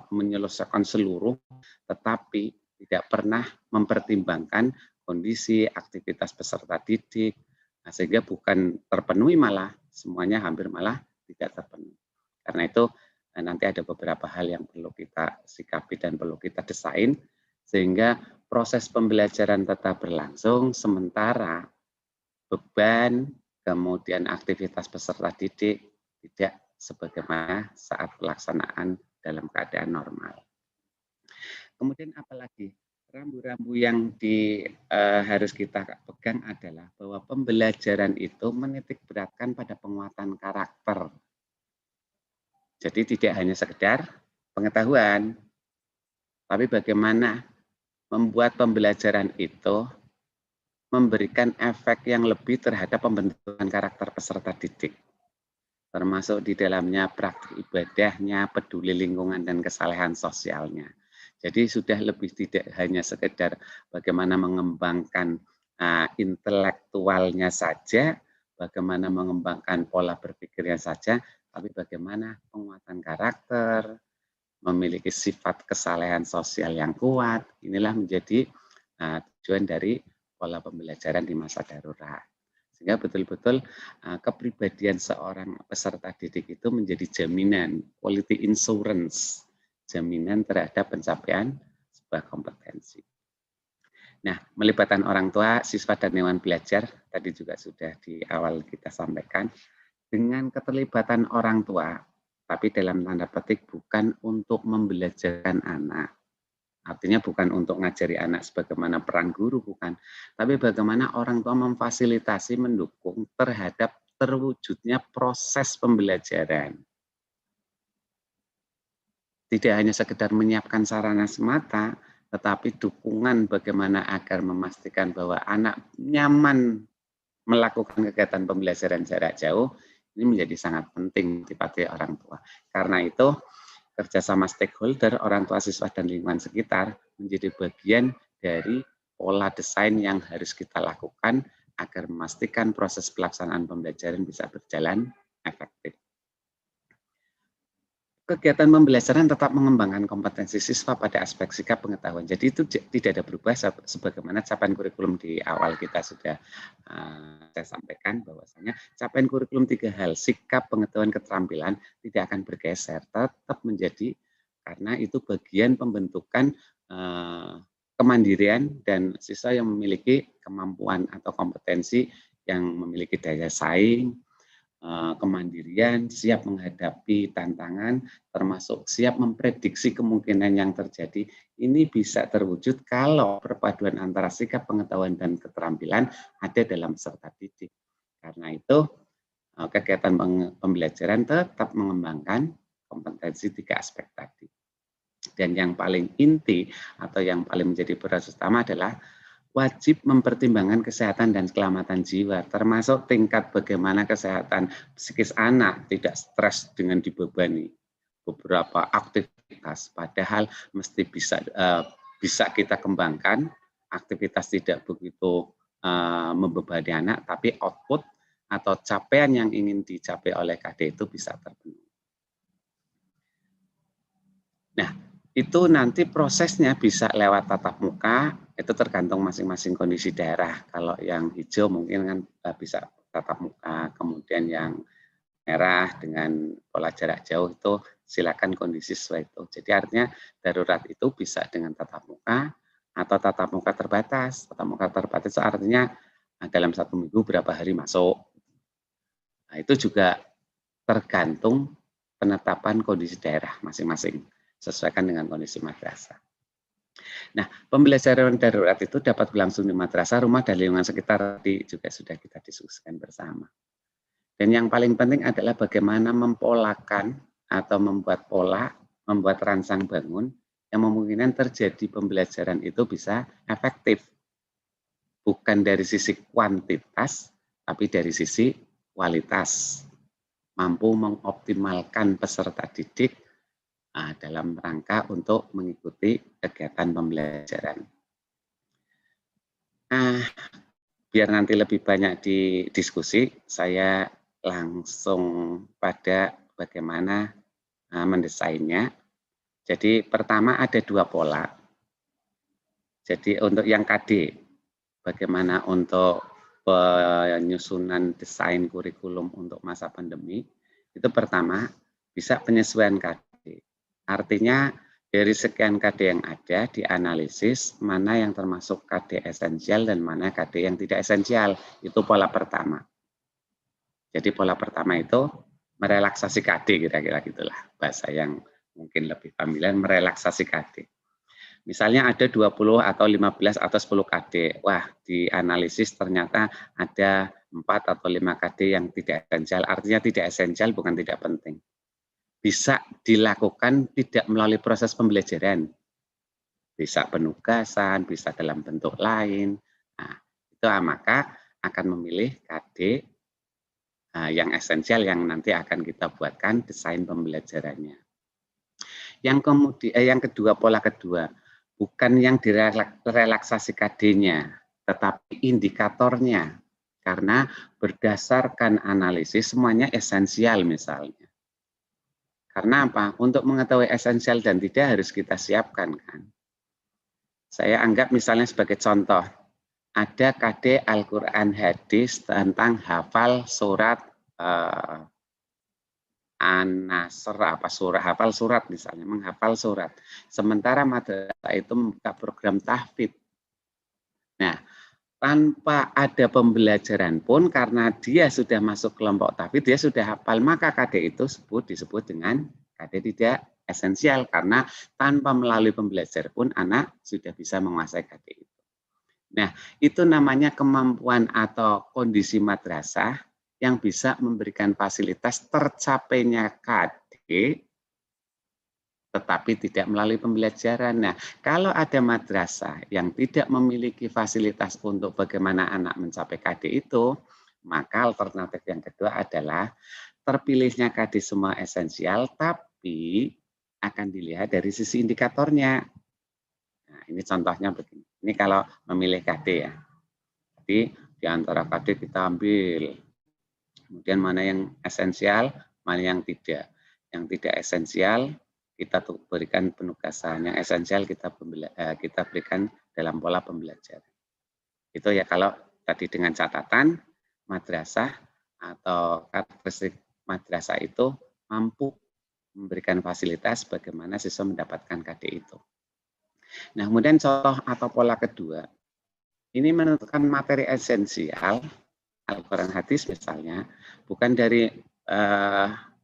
menyelesaikan seluruh, tetapi tidak pernah mempertimbangkan kondisi aktivitas peserta didik, sehingga bukan terpenuhi malah semuanya hampir malah tidak terpenuhi. Karena itu nanti ada beberapa hal yang perlu kita sikapi dan perlu kita desain sehingga proses pembelajaran tetap berlangsung sementara beban kemudian aktivitas peserta didik tidak sebagaimana saat pelaksanaan dalam keadaan normal. Kemudian apalagi rambu-rambu yang harus kita pegang adalah bahwa pembelajaran itu menitik beratkan pada penguatan karakter. Jadi tidak hanya sekedar pengetahuan, tapi bagaimana membuat pembelajaran itu memberikan efek yang lebih terhadap pembentukan karakter peserta didik. Termasuk di dalamnya praktik ibadahnya, peduli lingkungan, dan kesalehan sosialnya. Jadi sudah lebih tidak hanya sekedar bagaimana mengembangkan intelektualnya saja, bagaimana mengembangkan pola berpikirnya saja, tapi bagaimana penguatan karakter, memiliki sifat kesalehan sosial yang kuat, inilah menjadi tujuan dari pola pembelajaran di masa darurat. Sehingga betul-betul kepribadian seorang peserta didik itu menjadi jaminan, quality insurance, jaminan terhadap pencapaian sebuah kompetensi. Nah, melibatkan orang tua, siswa, dan dewan belajar, tadi juga sudah di awal kita sampaikan, dengan keterlibatan orang tua, tapi dalam tanda petik bukan untuk membelajarkan anak. Artinya bukan untuk ngajari anak sebagaimana peran guru, bukan. Tapi bagaimana orang tua memfasilitasi, mendukung terhadap terwujudnya proses pembelajaran. Tidak hanya sekedar menyiapkan sarana semata, tetapi dukungan bagaimana agar memastikan bahwa anak nyaman melakukan kegiatan pembelajaran jarak jauh, ini menjadi sangat penting dipakai orang tua. Karena itu, kerjasama stakeholder, orang tua, siswa, dan lingkungan sekitar menjadi bagian dari pola desain yang harus kita lakukan agar memastikan proses pelaksanaan pembelajaran bisa berjalan efektif. Kegiatan pembelajaran tetap mengembangkan kompetensi siswa pada aspek sikap pengetahuan. Jadi itu tidak ada berubah sebagaimana capaian kurikulum di awal kita sudah saya sampaikan bahwasanya capaian kurikulum 3 hal, sikap, pengetahuan, keterampilan tidak akan bergeser, tetap menjadi karena itu bagian pembentukan kemandirian dan siswa yang memiliki kemampuan atau kompetensi yang memiliki daya saing, kemandirian, siap menghadapi tantangan, termasuk siap memprediksi kemungkinan yang terjadi. Ini bisa terwujud kalau perpaduan antara sikap, pengetahuan, dan keterampilan ada dalam peserta didik. Karena itu, kegiatan pembelajaran tetap mengembangkan kompetensi 3 aspek tadi. Dan yang paling inti atau yang paling menjadi prioritas utama adalah wajib mempertimbangkan kesehatan dan keselamatan jiwa, termasuk tingkat bagaimana kesehatan psikis anak tidak stres dengan dibebani. beberapa aktivitas, padahal mesti bisa kita kembangkan, aktivitas tidak begitu membebani anak, tapi output atau capaian yang ingin dicapai oleh KD itu bisa terpenuhi. Nah, itu nanti prosesnya bisa lewat tatap muka, itu tergantung masing-masing kondisi daerah. Kalau yang hijau mungkin kan bisa tatap muka, kemudian yang merah dengan pola jarak jauh itu silakan kondisi sesuai itu. Jadi artinya darurat itu bisa dengan tatap muka atau tatap muka terbatas. Tatap muka terbatas itu artinya dalam 1 minggu berapa hari masuk. Nah, itu juga tergantung penetapan kondisi daerah masing-masing, sesuaikan dengan kondisi madrasah. Nah, pembelajaran darurat itu dapat berlangsung di madrasah, rumah, dan lingkungan sekitar juga sudah kita diskusikan bersama. Dan yang paling penting adalah bagaimana mempolakan atau membuat pola, membuat rancang bangun yang memungkinkan terjadi pembelajaran itu bisa efektif. Bukan dari sisi kuantitas, tapi dari sisi kualitas. Mampu mengoptimalkan peserta didik dalam rangka untuk mengikuti kegiatan pembelajaran. Biar nanti lebih banyak didiskusi, saya langsung pada bagaimana mendesainnya. Jadi pertama ada 2 pola. Jadi untuk yang KD, bagaimana untuk penyusunan desain kurikulum untuk masa pandemi, itu pertama bisa penyesuaian KD. Artinya dari sekian KD yang ada dianalisis mana yang termasuk KD esensial dan mana KD yang tidak esensial. Itu pola pertama. Jadi pola pertama itu merelaksasi KD, kira-kira gitulah bahasa yang mungkin lebih familiar, merelaksasi KD. Misalnya ada 20 atau 15 atau 10 KD. Wah, dianalisis ternyata ada 4 atau 5 KD yang tidak esensial. Artinya tidak esensial bukan tidak penting. Bisa dilakukan tidak melalui proses pembelajaran. Bisa penugasan, bisa dalam bentuk lain. Nah, itu maka akan memilih KD yang esensial yang nanti akan kita buatkan desain pembelajarannya. Yang kedua, pola kedua, bukan yang direlaksasi KD-nya, tetapi indikatornya. Karena berdasarkan analisis semuanya esensial misalnya. Karena apa? Untuk mengetahui esensial dan tidak harus kita siapkan kan. Saya anggap misalnya sebagai contoh, ada KD Al-Quran Hadis tentang hafal surat An-Nasr, hafal surat misalnya, menghafal surat. Sementara madrasah itu membuka program tahfidz. Nah, tanpa ada pembelajaran pun karena dia sudah masuk kelompok tahfidz, dia sudah hafal, maka KD itu disebut dengan KD tidak esensial karena tanpa melalui pembelajaran pun anak sudah bisa menguasai KD itu. Nah, itu namanya kemampuan atau kondisi madrasah yang bisa memberikan fasilitas tercapainya KD tetapi tidak melalui pembelajaran. Nah, kalau ada madrasah yang tidak memiliki fasilitas untuk bagaimana anak mencapai KD itu, maka alternatif yang kedua adalah terpilihnya KD semua esensial, tapi akan dilihat dari sisi indikatornya. Nah, ini contohnya begini. Ini kalau memilih KD ya. Jadi di antara KD kita ambil, kemudian mana yang esensial, mana yang tidak. Yang tidak esensial kita berikan penugasan, yang esensial kita berikan dalam pola pembelajaran. Itu ya kalau tadi dengan catatan madrasah atau karakteristik madrasah itu mampu memberikan fasilitas bagaimana siswa mendapatkan KD itu. Nah, kemudian contoh atau pola kedua, ini menentukan materi esensial, Al-Quran Hadis misalnya, bukan dari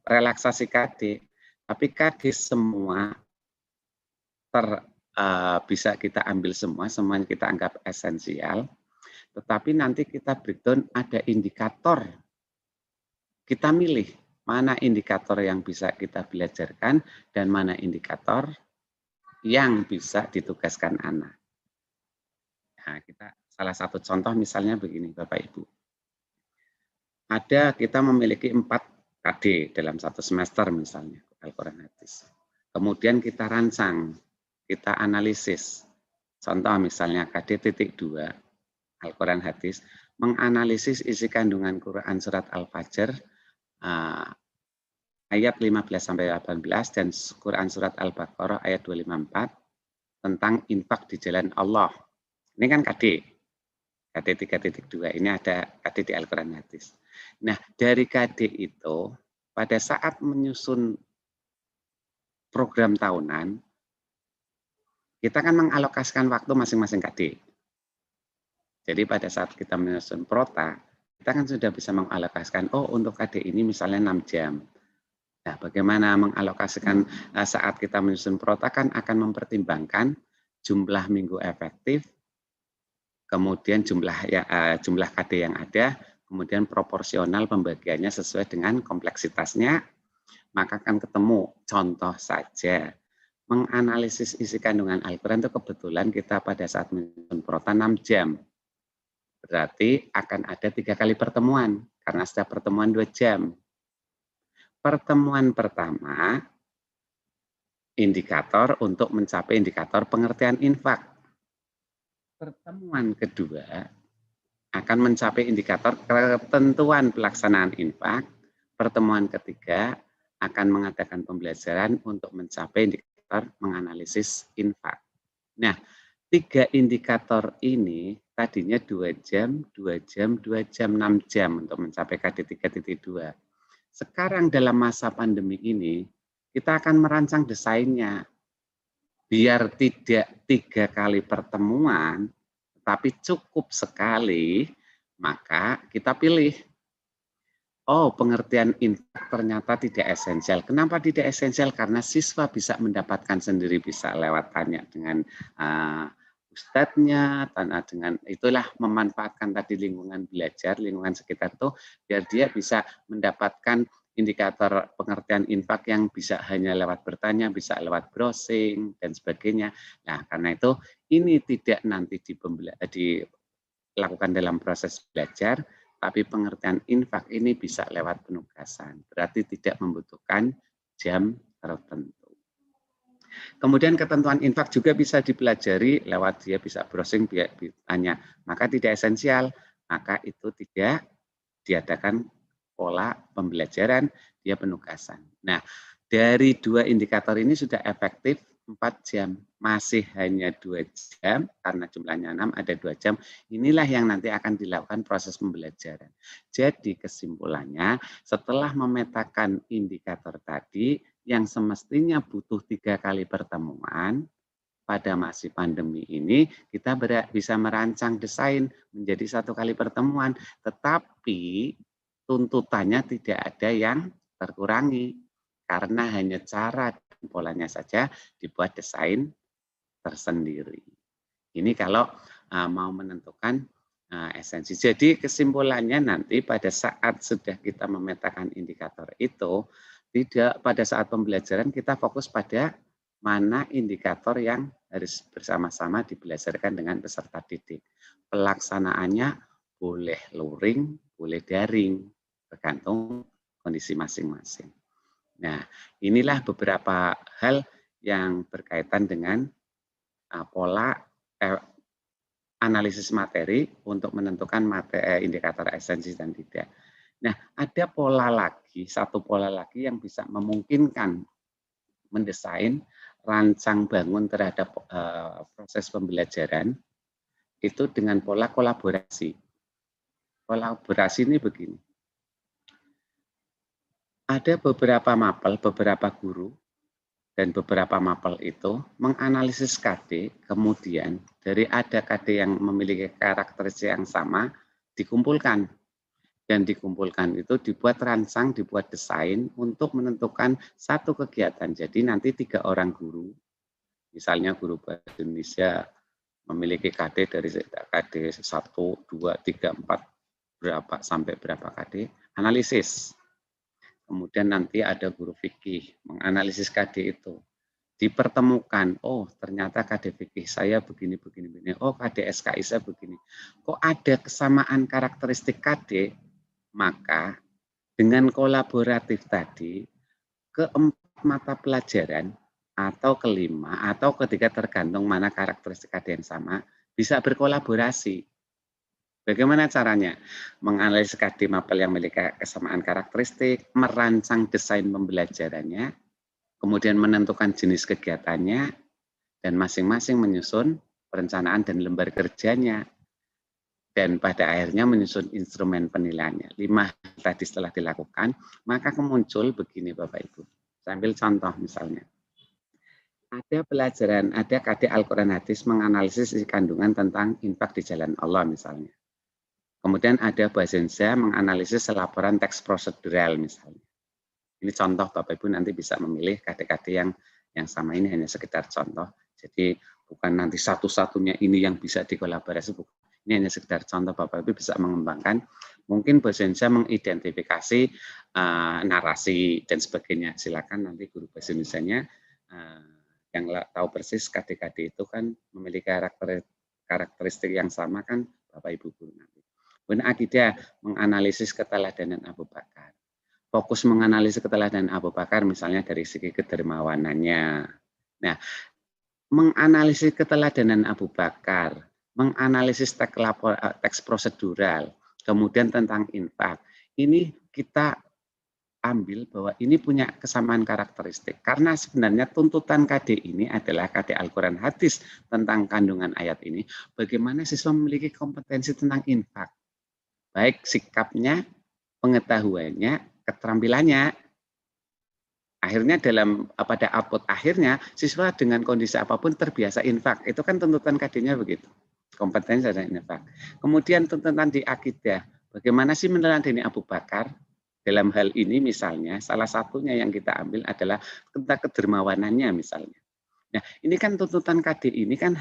relaksasi KD, tapi KD semua bisa kita ambil semuanya kita anggap esensial, tetapi nanti kita breakdown ada indikator. Kita milih mana indikator yang bisa kita belajarkan dan mana indikator yang bisa ditugaskan anak. Nah, salah satu contoh misalnya begini Bapak Ibu. Kita memiliki 4 KD dalam satu semester misalnya, Al-Quran hadis. Kemudian kita rancang, kita analisis. Contoh misalnya KD.2, Al-Quran hadis, menganalisis isi kandungan Quran surat Al-Fajr, ayat 15-18 dan Quran surat Al-Baqarah ayat 254 tentang infak di jalan Allah. Ini kan KD 3.2, ini ada KD di Al-Quran hadis. Nah, dari KD itu, pada saat menyusun program tahunan, kita kan mengalokasikan waktu masing-masing KD. Jadi pada saat kita menyusun prota, kita kan sudah bisa mengalokasikan, oh untuk KD ini misalnya 6 jam. Nah, bagaimana mengalokasikan saat kita menyusun prota kan akan mempertimbangkan jumlah minggu efektif, kemudian jumlah KD yang ada, kemudian proporsional pembagiannya sesuai dengan kompleksitasnya, maka akan ketemu. Contoh saja, menganalisis isi kandungan Al-Quran itu kebetulan kita pada saat menyusun prota 6 jam. Berarti akan ada 3 kali pertemuan, karena setiap pertemuan 2 jam. Pertemuan pertama, indikator untuk mencapai indikator pengertian infak. Pertemuan kedua, akan mencapai indikator ketentuan pelaksanaan infak. Pertemuan ketiga akan mengadakan pembelajaran untuk mencapai indikator menganalisis infak. Nah, 3 indikator ini tadinya 2 jam, 2 jam, 2 jam, 6 jam untuk mencapai KD 3.2. Sekarang dalam masa pandemi ini, kita akan merancang desainnya. Biar tidak 3 kali pertemuan, tapi cukup sekali, maka kita pilih. Oh, pengertian infak ternyata tidak esensial. Kenapa tidak esensial? Karena siswa bisa mendapatkan sendiri, bisa lewat tanya dengan ustadznya, dengan itulah memanfaatkan tadi lingkungan belajar, lingkungan sekitar itu, biar dia bisa mendapatkan indikator pengertian infak yang bisa hanya lewat bertanya, bisa lewat browsing, dan sebagainya. Nah, karena itu ini tidak nanti dilakukan dalam proses belajar, tapi pengertian infak ini bisa lewat penugasan. Berarti tidak membutuhkan jam tertentu. Kemudian ketentuan infak juga bisa dipelajari lewat dia bisa browsing, tanya. Maka tidak esensial, maka itu tidak diadakan pola pembelajaran, dia penugasan. Nah, dari 2 indikator ini sudah efektif 4 jam, masih hanya 2 jam, karena jumlahnya 6, ada 2 jam. Inilah yang nanti akan dilakukan proses pembelajaran. Jadi kesimpulannya, setelah memetakan indikator tadi, yang semestinya butuh 3 kali pertemuan, pada masa pandemi ini kita bisa merancang desain menjadi 1 kali pertemuan, tetapi tuntutannya tidak ada yang terkurangi, karena hanya cara dan polanya saja dibuat desain tersendiri. Ini kalau mau menentukan esensi. Jadi kesimpulannya nanti pada saat sudah kita memetakan indikator itu, tidak pada saat pembelajaran kita fokus pada mana indikator yang harus bersama-sama dibelajarkan dengan peserta didik. Pelaksanaannya boleh luring, boleh daring, tergantung kondisi masing-masing. Nah, inilah beberapa hal yang berkaitan dengan pola analisis materi untuk menentukan indikator esensi dan tidak. Nah, ada pola lagi, satu pola lagi yang bisa memungkinkan mendesain rancang bangun terhadap proses pembelajaran itu dengan pola kolaborasi. Kolaborasi ini begini. Ada beberapa mapel, beberapa guru, dan beberapa mapel itu menganalisis KD, kemudian dari ada KD yang memiliki karakteristik yang sama, dikumpulkan. Dan dikumpulkan itu dibuat rancang, dibuat desain untuk menentukan satu kegiatan. Jadi nanti 3 orang guru, misalnya guru bahasa Indonesia memiliki KD dari KD 1, 2, 3, 4, berapa sampai berapa KD, analisis. Kemudian nanti ada guru fikih menganalisis KD itu. Dipertemukan, oh ternyata KD fikih saya begini, oh KD SKI saya begini. Kok ada kesamaan karakteristik KD, maka Dengan kolaboratif tadi, keempat mata pelajaran atau kelima atau ketiga tergantung mana karakteristik ada yang sama, bisa berkolaborasi. Bagaimana caranya? Menganalisis KD mapel yang memiliki kesamaan karakteristik, merancang desain pembelajarannya, kemudian menentukan jenis kegiatannya, dan masing-masing menyusun perencanaan dan lembar kerjanya. Dan pada akhirnya menyusun instrumen penilaiannya. 5 tadi setelah dilakukan, maka muncul begini Bapak Ibu. Sambil contoh misalnya. Ada pelajaran, ada KD Al-Quran Hadis menganalisis isi kandungan tentang infak di jalan Allah misalnya. Kemudian ada Bazenza menganalisis laporan teks prosedural misalnya. Ini contoh Bapak Ibu nanti bisa memilih KD-KD yang sama, ini hanya sekedar contoh. Jadi bukan nanti satu-satunya ini yang bisa dikolaborasi, bukan. Ini hanya sekedar contoh Bapak Ibu bisa mengembangkan. Mungkin Bazenza mengidentifikasi narasi dan sebagainya. Silakan nanti guru bahasa Indonesianya yang tahu persis KD-KD itu kan memiliki karakteristik yang sama kan Bapak Ibu guru nanti. Kemudian akidah menganalisis keteladanan Abu Bakar. Fokus menganalisis keteladanan Abu Bakar misalnya dari segi kedermawanannya. Nah, menganalisis keteladanan Abu Bakar, menganalisis teks prosedural, kemudian tentang infak. Ini kita ambil bahwa ini punya kesamaan karakteristik. Karena sebenarnya tuntutan KD ini adalah KD Al-Quran Hadis tentang kandungan ayat ini. Bagaimana siswa memiliki kompetensi tentang infak. Baik sikapnya, pengetahuannya, keterampilannya. Akhirnya pada output akhirnya siswa dengan kondisi apapun terbiasa infak. Itu kan tuntutan KD-nya begitu. Kompetensi dan infak. Kemudian tuntutan di akidah. Bagaimana sih meneladani Abu Bakar? Dalam hal ini misalnya salah satunya yang kita ambil adalah tentang kedermawanannya misalnya. Nah, ini kan tuntutan KD ini kan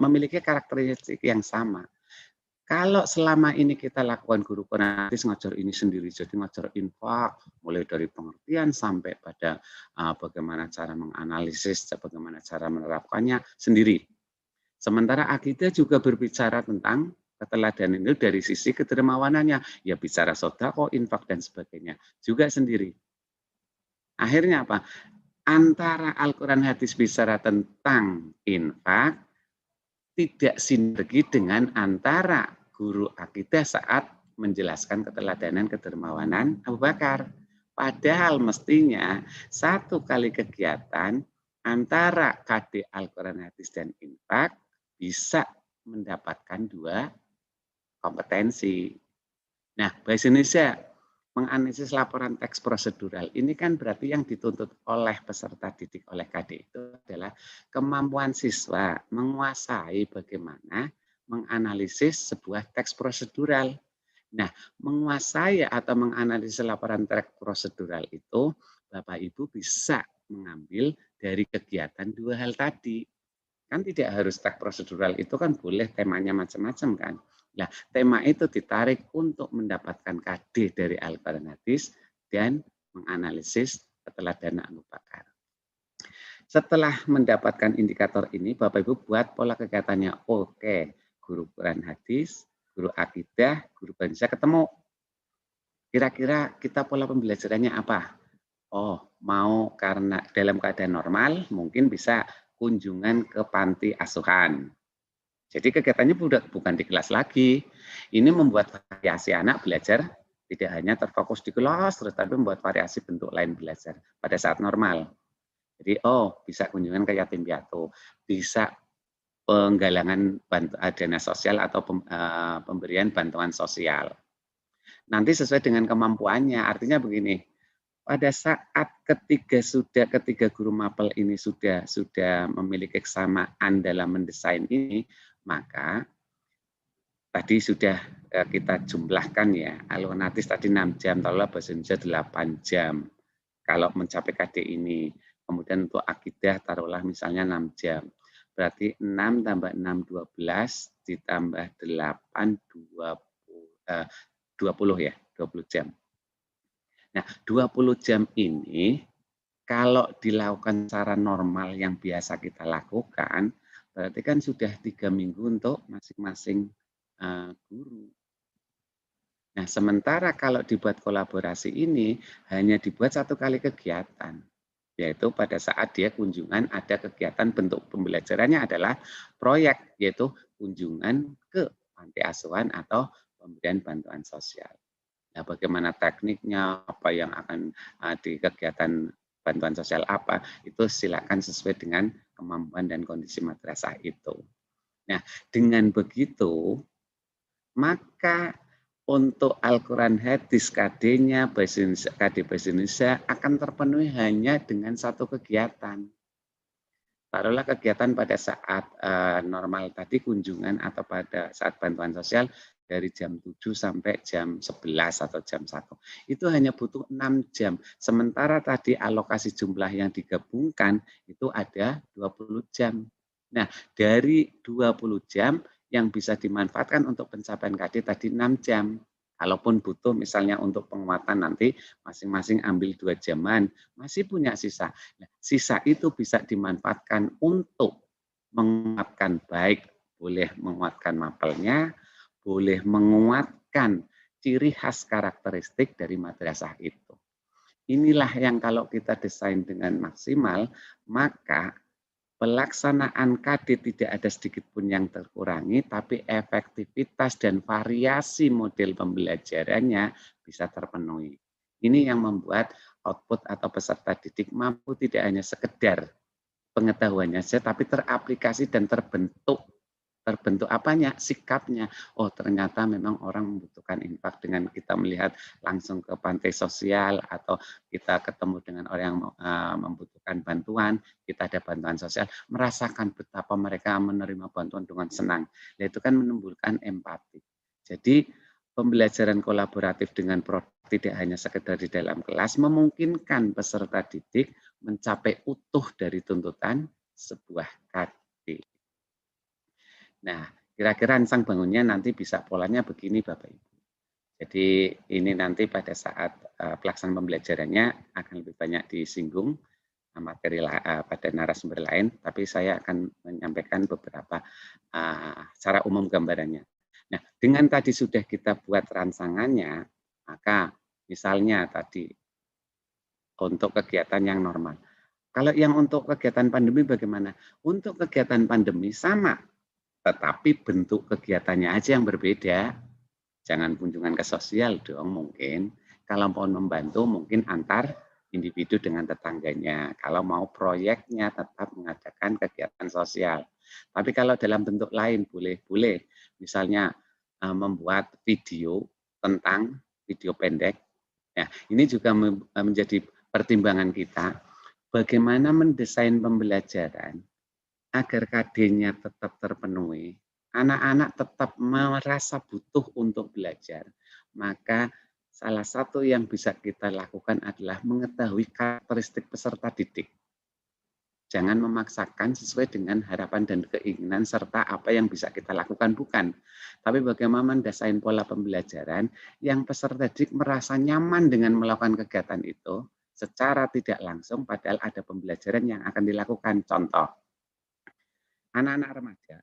memiliki karakteristik yang sama. Kalau selama ini kita lakukan guru Quran Hadis ngajar ini sendiri, jadi ngajar infak, mulai dari pengertian sampai pada bagaimana cara menganalisis, bagaimana cara menerapkannya sendiri. Sementara akidah juga berbicara tentang keteladanan itu dari sisi kedermawanannya, ya bicara sedekah, infak dan sebagainya, juga sendiri. Akhirnya apa? Antara Al-Quran Hadis bicara tentang infak, tidak sinergi dengan antara guru akidah saat menjelaskan keteladanan kedermawanan Abu Bakar. Padahal mestinya satu kali kegiatan antara KD Al-Quran Hadis dan infak bisa mendapatkan 2 kompetensi. Nah, bahasa Indonesia menganalisis laporan teks prosedural ini kan berarti yang dituntut oleh peserta didik oleh KD itu adalah kemampuan siswa menguasai bagaimana menganalisis sebuah teks prosedural. Nah, menguasai atau menganalisis laporan teks prosedural itu Bapak Ibu bisa mengambil dari kegiatan 2 hal tadi. Kan tidak harus teks prosedural itu kan boleh temanya macam-macam kan. Nah, tema itu ditarik untuk mendapatkan KD dari Al-Quran Hadis dan menganalisis keteladanan Abu Bakar. Setelah mendapatkan indikator ini, Bapak Ibu buat pola kegiatannya. Oke, guru Quran Hadis, guru akidah, guru bahasa ketemu. Kira-kira kita pola pembelajarannya apa? Oh, mau karena dalam keadaan normal mungkin bisa kunjungan ke panti asuhan. Jadi kegiatannya bukan di kelas lagi. Ini membuat variasi anak belajar tidak hanya terfokus di kelas, tetapi membuat variasi bentuk lain belajar pada saat normal. Jadi, bisa kunjungan ke yatim piatu, bisa penggalangan dana sosial atau pemberian bantuan sosial. Nanti sesuai dengan kemampuannya, artinya begini, pada saat ketiga guru mapel ini sudah memiliki kesamaan dalam mendesain ini, maka tadi sudah kita jumlahkan ya, Al-Quran Hadis tadi 6 jam, taruhlah bahasa Indonesia 8 jam. Kalau mencapai KD ini, kemudian untuk akidah taruhlah misalnya 6 jam. Berarti 6 tambah 6, 12, ditambah 8, 20 ya, 20 jam. Nah, 20 jam ini kalau dilakukan secara normal yang biasa kita lakukan, berarti kan sudah 3 minggu untuk masing-masing guru. Nah, sementara kalau dibuat kolaborasi ini hanya dibuat 1 kali kegiatan, yaitu pada saat dia kunjungan ada kegiatan bentuk pembelajarannya adalah proyek, yaitu kunjungan ke panti asuhan atau pemberian bantuan sosial. Nah, bagaimana tekniknya, apa yang akan di kegiatan bantuan sosial apa, itu silakan sesuai dengan kemampuan dan kondisi madrasah itu. Nah, dengan begitu, maka untuk Al-Quran Hadis KD-nya, KD Bahasa Indonesia akan terpenuhi hanya dengan 1 kegiatan. Taruhlah kegiatan pada saat normal tadi kunjungan atau pada saat bantuan sosial dari jam 7 sampai jam 11 atau jam 1. Itu hanya butuh 6 jam. Sementara tadi alokasi jumlah yang digabungkan itu ada 20 jam. Nah, dari 20 jam yang bisa dimanfaatkan untuk pencapaian KD tadi 6 jam. Kalaupun butuh misalnya untuk penguatan nanti masing-masing ambil 2 jaman, masih punya sisa. Nah, sisa itu bisa dimanfaatkan untuk menguatkan, baik boleh menguatkan mapelnya, boleh menguatkan ciri khas karakteristik dari madrasah itu. Inilah yang kalau kita desain dengan maksimal, maka pelaksanaan KD tidak ada sedikit pun yang terkurangi, tapi efektivitas dan variasi model pembelajarannya bisa terpenuhi. Ini yang membuat output atau peserta didik mampu tidak hanya sekedar pengetahuannya saja, tapi teraplikasi dan terbentuk apanya? Sikapnya. Oh, ternyata memang orang membutuhkan infak dengan kita melihat langsung ke pantai sosial atau kita ketemu dengan orang yang membutuhkan bantuan, kita ada bantuan sosial, merasakan betapa mereka menerima bantuan dengan senang. Nah, itu kan menimbulkan empati. Jadi, pembelajaran kolaboratif dengan produk tidak hanya sekedar di dalam kelas, memungkinkan peserta didik mencapai utuh dari tuntutan sebuah KD. Nah, kira-kira rancang bangunnya nanti bisa polanya begini Bapak Ibu. Jadi ini nanti pada saat pelaksanaan pembelajarannya akan lebih banyak disinggung materi pada narasumber lain, tapi saya akan menyampaikan beberapa secara umum gambarannya. Nah, dengan tadi sudah kita buat rancangannya, maka misalnya tadi untuk kegiatan yang normal. Kalau yang untuk kegiatan pandemi bagaimana? Untuk kegiatan pandemi sama, tetapi bentuk kegiatannya aja yang berbeda. Jangan kunjungan ke sosial dong mungkin. Kalau mau membantu mungkin antar individu dengan tetangganya. Kalau mau proyeknya tetap mengadakan kegiatan sosial. Tapi kalau dalam bentuk lain boleh. Misalnya membuat video tentang video pendek. Ya, ini juga menjadi pertimbangan kita. Bagaimana mendesain pembelajaran agar KD-nya tetap terpenuhi, anak-anak tetap merasa butuh untuk belajar. Maka salah satu yang bisa kita lakukan adalah mengetahui karakteristik peserta didik. Jangan memaksakan sesuai dengan harapan dan keinginan serta apa yang bisa kita lakukan, bukan. Tapi bagaimana mendesain pola pembelajaran yang peserta didik merasa nyaman dengan melakukan kegiatan itu secara tidak langsung padahal ada pembelajaran yang akan dilakukan. Contoh, anak-anak remaja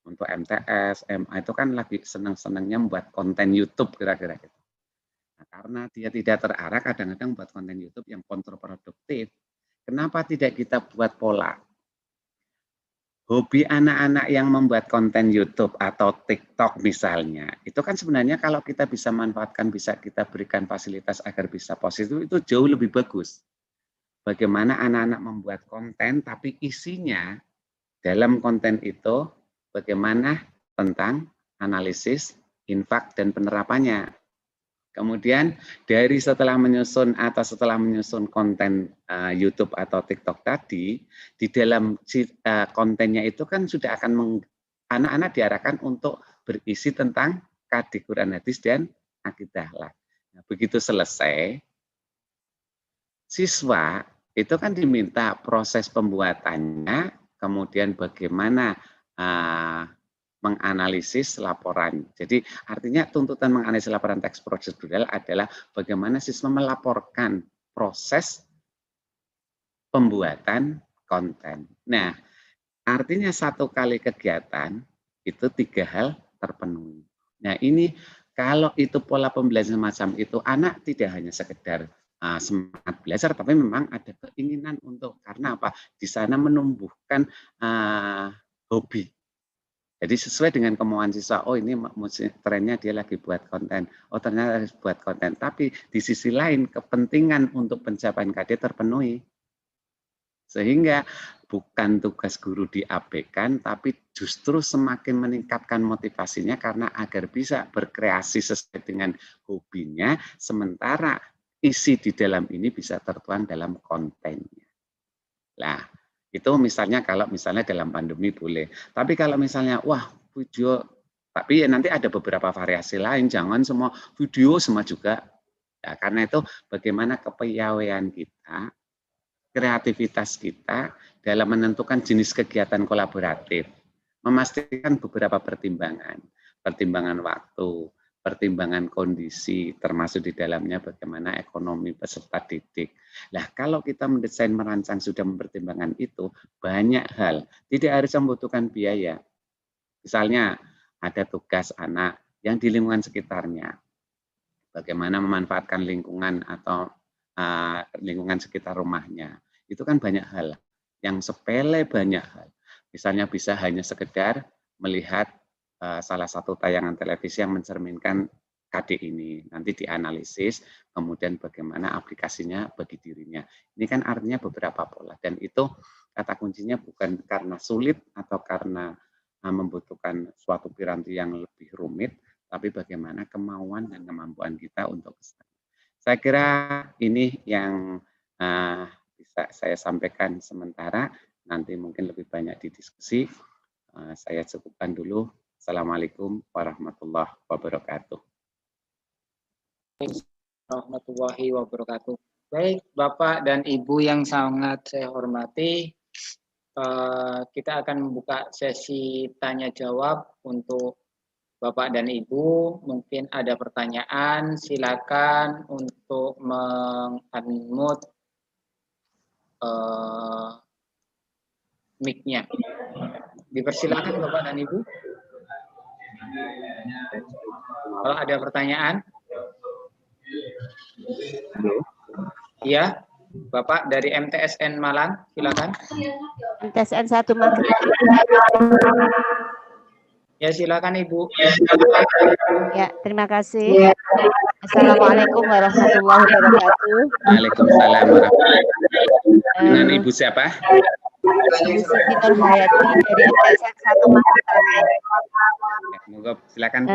untuk MTS, MA itu kan lagi senang-senangnya membuat konten YouTube kira-kira gitu. Nah, karena dia tidak terarah kadang-kadang buat konten YouTube yang kontraproduktif. Kenapa tidak kita buat pola? Hobi anak-anak yang membuat konten YouTube atau TikTok misalnya, itu kan sebenarnya kalau kita bisa manfaatkan, bisa kita berikan fasilitas agar bisa positif, itu jauh lebih bagus. Bagaimana anak-anak membuat konten, tapi isinya dalam konten itu bagaimana tentang analisis, infak, dan penerapannya. Kemudian dari setelah menyusun konten YouTube atau TikTok tadi, di dalam kontennya itu kan sudah akan anak-anak diarahkan untuk berisi tentang KD Quran Hadis dan akidah akhlak. Nah, begitu selesai, siswa itu kan diminta proses pembuatannya, kemudian bagaimana menganalisis laporan. Jadi artinya tuntutan menganalisis laporan teks prosedural adalah bagaimana siswa melaporkan proses pembuatan konten. Nah, artinya 1 kali kegiatan itu 3 hal terpenuhi. Nah, ini Kalau itu pola pembelajaran semacam itu, anak tidak hanya sekedar semangat belajar, tapi memang ada keinginan untuk, karena apa? Di sana menumbuhkan hobi. Jadi sesuai dengan kemauan siswa, oh ini trennya dia lagi buat konten, oh ternyata harus buat konten. Tapi di sisi lain kepentingan untuk pencapaian KD terpenuhi. Sehingga bukan tugas guru diabaikan, tapi justru semakin meningkatkan motivasinya karena agar bisa berkreasi sesuai dengan hobinya, sementara isi di dalam ini bisa tertuang dalam kontennya. Nah, itu misalnya kalau misalnya dalam pandemi boleh. Tapi kalau misalnya, wah video, tapi ya nanti ada beberapa variasi lain, jangan semua video semua juga. Ya, karena itu bagaimana kepiawaian kita, kreativitas kita dalam menentukan jenis kegiatan kolaboratif. Memastikan beberapa pertimbangan. Pertimbangan waktu, pertimbangan kondisi, termasuk di dalamnya bagaimana ekonomi peserta didik. Nah, kalau kita mendesain, merancang, sudah mempertimbangkan itu, banyak hal. Tidak harus membutuhkan biaya. Misalnya, ada tugas anak yang di lingkungan sekitarnya. Bagaimana memanfaatkan lingkungan atau lingkungan sekitar rumahnya. Itu kan banyak hal. Yang sepele banyak hal. Misalnya bisa hanya sekedar melihat salah satu tayangan televisi yang mencerminkan KD ini, nanti dianalisis, kemudian bagaimana aplikasinya bagi dirinya. Ini kan artinya beberapa pola, dan itu kata kuncinya bukan karena sulit atau karena membutuhkan suatu piranti yang lebih rumit, tapi bagaimana kemauan dan kemampuan kita untuk kesana. Saya kira ini yang bisa saya sampaikan sementara, nanti mungkin lebih banyak didiskusi. Saya cukupkan dulu. Assalamualaikum warahmatullahi wabarakatuh. Warahmatullahi wabarakatuh. Baik, Bapak dan Ibu yang sangat saya hormati, kita akan membuka sesi tanya jawab untuk Bapak dan Ibu. Mungkin ada pertanyaan, silakan untuk meng-unmute mic-nya. Dipersilakan Bapak dan Ibu. Kalau ada pertanyaan. Iya, Bapak dari MTSN Malang, silakan. MTSN 1 Malang. Ya, silakan Ibu. Ya, terima kasih. Assalamualaikum warahmatullahi wabarakatuh. Waalaikumsalam warahmatullahi wabarakatuh. Dengan Ibu siapa? Ibu Siti Nurhayati dari MTSN 1 Malang. Monggo silakan.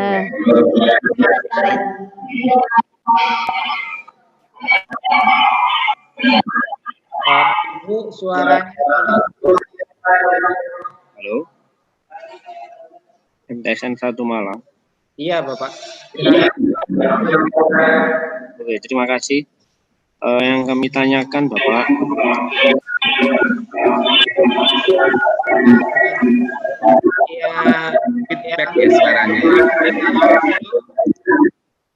Ibu, suaranya. Halo. MTSN 1 Malang. Iya, Bapak. Oke, terima kasih. Yang kami tanyakan, Bapak. Ya, feedback ya suaranya.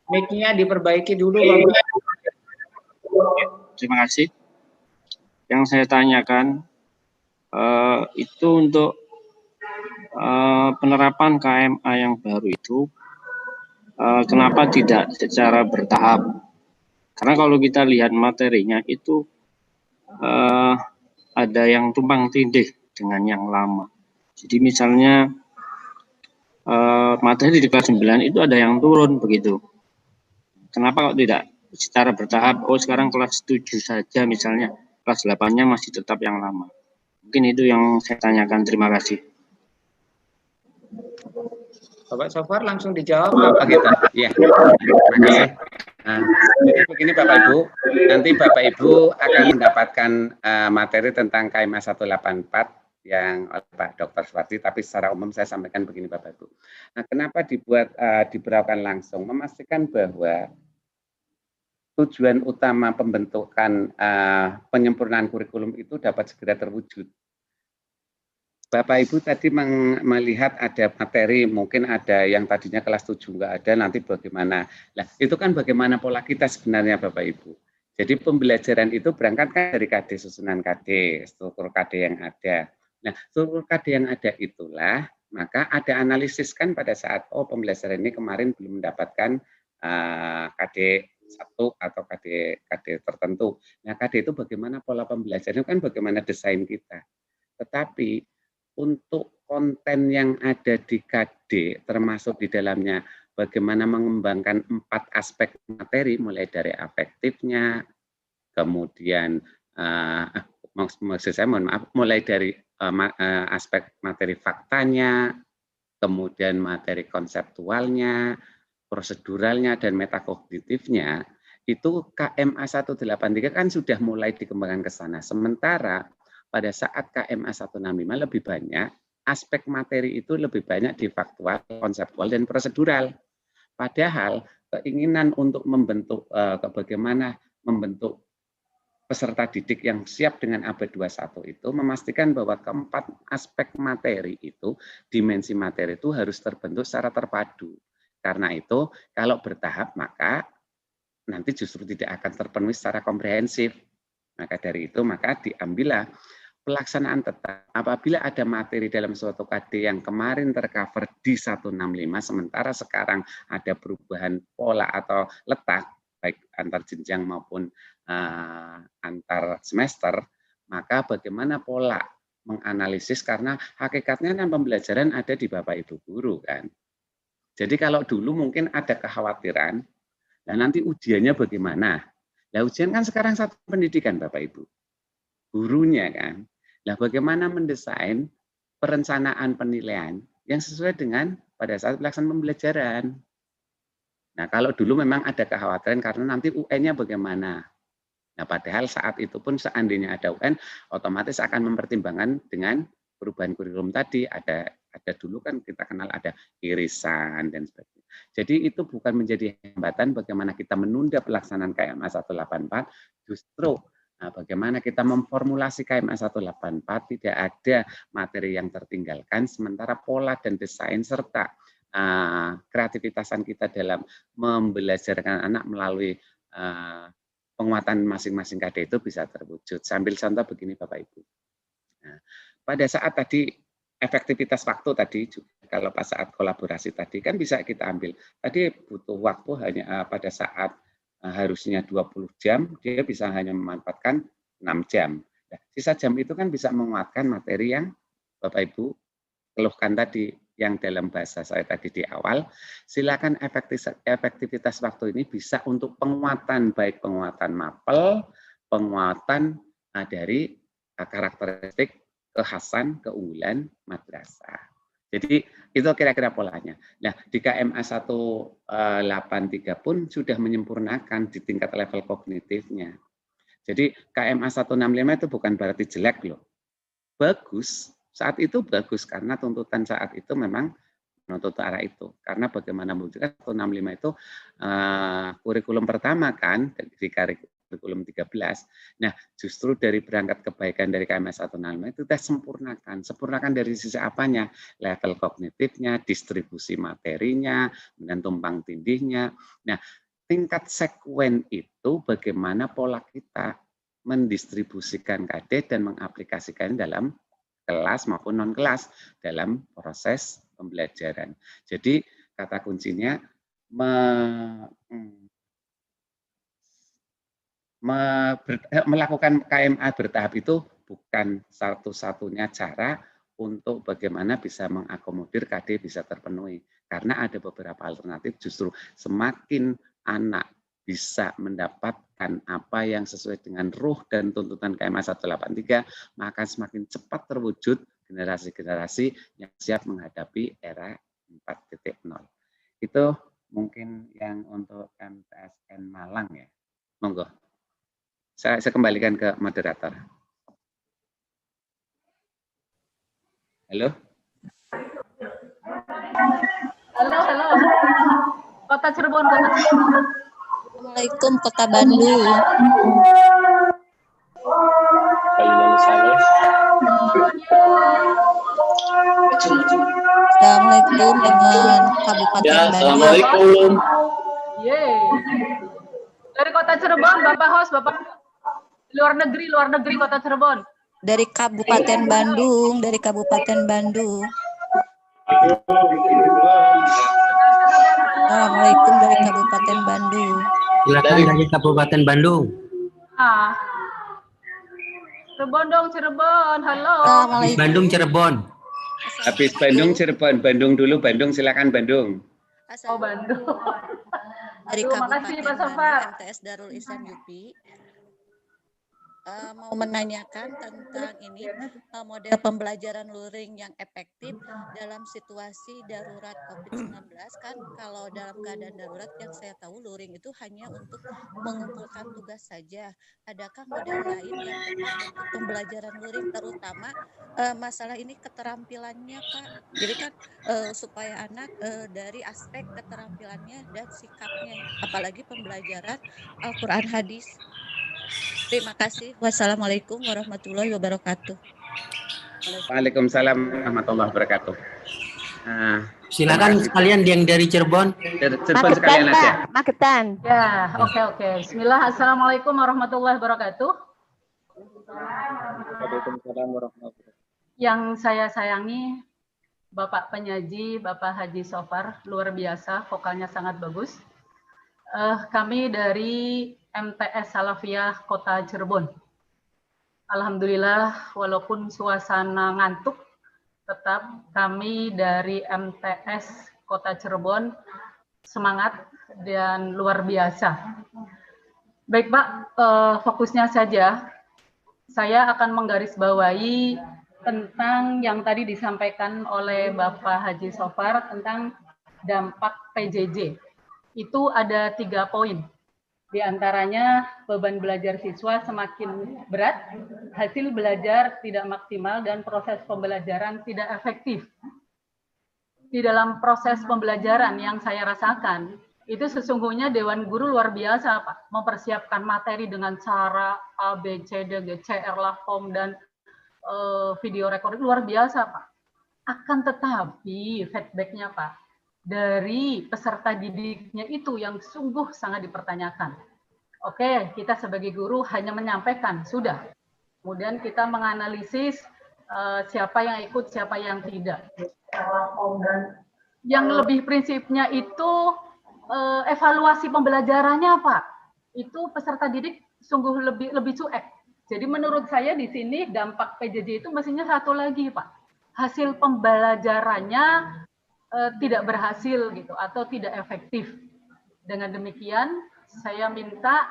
Mic-nya diperbaiki dulu, Bapak. Terima kasih. Yang saya tanyakan itu untuk penerapan KMA yang baru itu, kenapa tidak secara bertahap? Karena kalau kita lihat materinya itu ada yang tumpang tindih dengan yang lama. Jadi misalnya materi di kelas 9 itu ada yang turun begitu. Kenapa kok tidak secara bertahap? Oh, sekarang kelas 7 saja misalnya, kelas 8-nya masih tetap yang lama. Mungkin itu yang saya tanyakan. Terima kasih. Bapak Sofar langsung dijawab. Bapak kita. Ya, terima kasih. Jadi begini Bapak Ibu, nanti Bapak Ibu akan mendapatkan materi tentang KMA 184 yang oleh Pak Dr. Suwardi, tapi secara umum saya sampaikan begini Bapak Ibu. Nah, kenapa diberlakukan langsung? Memastikan bahwa tujuan utama pembentukan penyempurnaan kurikulum itu dapat segera terwujud. Bapak Ibu tadi melihat ada materi, mungkin ada yang tadinya kelas 7 nggak ada, nanti bagaimana. Nah, itu kan bagaimana pola kita sebenarnya Bapak Ibu. Jadi pembelajaran itu berangkat kan dari KD, susunan KD, struktur KD yang ada. Nah, struktur KD yang ada itulah maka ada analisis kan pada saat pembelajaran ini kemarin belum mendapatkan KD 1 atau KD tertentu. Nah, KD itu bagaimana pola pembelajaran, itu kan bagaimana desain kita. Tetapi untuk konten yang ada di KD termasuk di dalamnya bagaimana mengembangkan 4 aspek materi, mulai dari afektifnya, kemudian maksud saya mohon maaf, mulai dari aspek materi faktanya, kemudian materi konseptualnya, proseduralnya, dan metakognitifnya, itu KMA 183 kan sudah mulai dikembangkan ke sana. Sementara pada saat KMA 165 lebih banyak, aspek materi itu lebih banyak di faktual, konseptual, dan prosedural. Padahal keinginan untuk membentuk, bagaimana membentuk peserta didik yang siap dengan abad 21 itu memastikan bahwa keempat aspek materi itu, dimensi materi itu harus terbentuk secara terpadu. Karena itu, kalau bertahap maka nanti justru tidak akan terpenuhi secara komprehensif. Maka dari itu, maka diambillah pelaksanaan tetap. Apabila ada materi dalam suatu KD yang kemarin tercover di 165, sementara sekarang ada perubahan pola atau letak, baik antar jenjang maupun antar semester, maka bagaimana pola menganalisis, karena hakikatnya kan pembelajaran ada di Bapak Ibu guru kan. Jadi kalau dulu mungkin ada kekhawatiran, nah nanti ujiannya bagaimana? Nah ujian kan sekarang satu pendidikan Bapak Ibu, gurunya kan. Nah bagaimana mendesain perencanaan penilaian yang sesuai dengan pada saat pelaksanaan pembelajaran. Nah kalau dulu memang ada kekhawatiran karena nanti UN-nya bagaimana. Nah, padahal saat itu pun seandainya ada UN, otomatis akan mempertimbangkan dengan perubahan kurikulum tadi. Ada dulu kan kita kenal ada irisan dan sebagainya. Jadi itu bukan menjadi hambatan bagaimana kita menunda pelaksanaan KMA 184, justru bagaimana kita memformulasi KMA 184 tidak ada materi yang tertinggalkan, sementara pola dan desain serta kreativitasan kita dalam membelajarkan anak melalui penguatan masing-masing KD itu bisa terwujud. Sambil contoh begini Bapak Ibu. Nah, pada saat tadi efektivitas waktu tadi, kalau pas saat kolaborasi tadi kan bisa kita ambil. Tadi butuh waktu hanya pada saat harusnya 20 jam, dia bisa hanya memanfaatkan 6 jam. Nah, sisa jam itu kan bisa menguatkan materi yang Bapak Ibu keluhkan tadi, yang dalam bahasa saya tadi di awal, silakan efektivitas waktu ini bisa untuk penguatan, baik penguatan mapel, penguatan dari karakteristik, kekhasan, keunggulan madrasah. Jadi itu kira-kira polanya. Nah di KMA 183 pun sudah menyempurnakan di tingkat level kognitifnya. Jadi KMA 165 itu bukan berarti jelek loh. Bagus. Saat itu bagus karena tuntutan saat itu memang menuntut arah itu. Karena bagaimana menunjukkan 165 itu kurikulum pertama kan di kurikulum 13. Nah, justru dari berangkat kebaikan dari KMA 165 itu kita sempurnakan. Sempurnakan dari sisi apanya? Level kognitifnya, distribusi materinya, dan tumpang tindihnya. Nah, tingkat sekuen itu bagaimana pola kita mendistribusikan KD dan mengaplikasikan dalam kelas maupun non kelas dalam proses pembelajaran. Jadi kata kuncinya melakukan KMA bertahap itu bukan satu-satunya cara untuk bagaimana bisa mengakomodir KD bisa terpenuhi. Karena ada beberapa alternatif, justru semakin anak bisa mendapatkan apa yang sesuai dengan ruh dan tuntutan KMA 183, maka semakin cepat terwujud generasi-generasi yang siap menghadapi era 4.0. Itu mungkin yang untuk MTSN Malang ya. Monggo. Saya kembalikan ke moderator. Halo? Halo. Kota Cirebon, Kota Cirebon. Assalamualaikum Kota Bandung. Assalamualaikum dengan Kabupaten Bandung. Assalamualaikum. Dari Kota Cirebon, Bapak host, Bapak luar negeri Kota Cirebon. Dari Kabupaten Bandung, Assalamualaikum dari Kabupaten Bandung. Silakan dari Kabupaten Bandung. Cirebon dong, Cirebon. Halo. Assalamualaikum. Bandung, Cirebon. Habis Bandung, Cirebon. Bandung dulu, Bandung. Silakan Bandung. Oh, Bandung. Dari Aduh, makasih, Pak Kabupaten Safar. Bandung, MTS Darul Islam UPI. Mau menanyakan tentang ini model pembelajaran luring yang efektif dalam situasi darurat COVID-19. Kan kalau dalam keadaan darurat yang saya tahu luring itu hanya untuk mengumpulkan tugas saja. Adakah model lain yang tepat untuk pembelajaran luring, terutama masalah ini keterampilannya, Pak? Jadi kan supaya anak dari aspek keterampilannya dan sikapnya, apalagi pembelajaran Al-Quran hadis. Terima kasih. Wassalamualaikum warahmatullahi wabarakatuh. Waalaikumsalam warahmatullahi wabarakatuh. Silakan sekalian yang dari Cirebon. Cirebon sekalian aja. Magetan. Ya, oke. Bismillah. Assalamualaikum warahmatullahi wabarakatuh. Waalaikumsalam warahmatullahi wabarakatuh. Yang saya sayangi Bapak penyaji, Bapak Haji Sofar, luar biasa, vokalnya sangat bagus. Kami dari MTS Salafiyah Kota Cirebon. Alhamdulillah, walaupun suasana ngantuk, tetap kami dari MTS Kota Cirebon semangat dan luar biasa. Baik Pak, fokusnya saja. Saya akan menggarisbawahi tentang yang tadi disampaikan oleh Bapak Haji Sofar tentang dampak PJJ. Itu ada 3 poin. Di antaranya beban belajar siswa semakin berat, hasil belajar tidak maksimal, dan proses pembelajaran tidak efektif. Di dalam proses pembelajaran yang saya rasakan, itu sesungguhnya Dewan Guru luar biasa, Pak. Mempersiapkan materi dengan cara A, B, C, D, G, C, R, Form, dan video recording luar biasa, Pak. Akan tetapi feedback-nya, Pak, dari peserta didiknya itu yang sungguh sangat dipertanyakan. Oke, kita sebagai guru hanya menyampaikan, sudah. Kemudian kita menganalisis siapa yang ikut, siapa yang tidak. Yang lebih prinsipnya itu evaluasi pembelajarannya, Pak. Itu peserta didik sungguh lebih cuek. Jadi menurut saya di sini dampak PJJ itu mestinya satu lagi, Pak. Hasil pembelajarannya tidak berhasil gitu atau tidak efektif. Dengan demikian saya minta,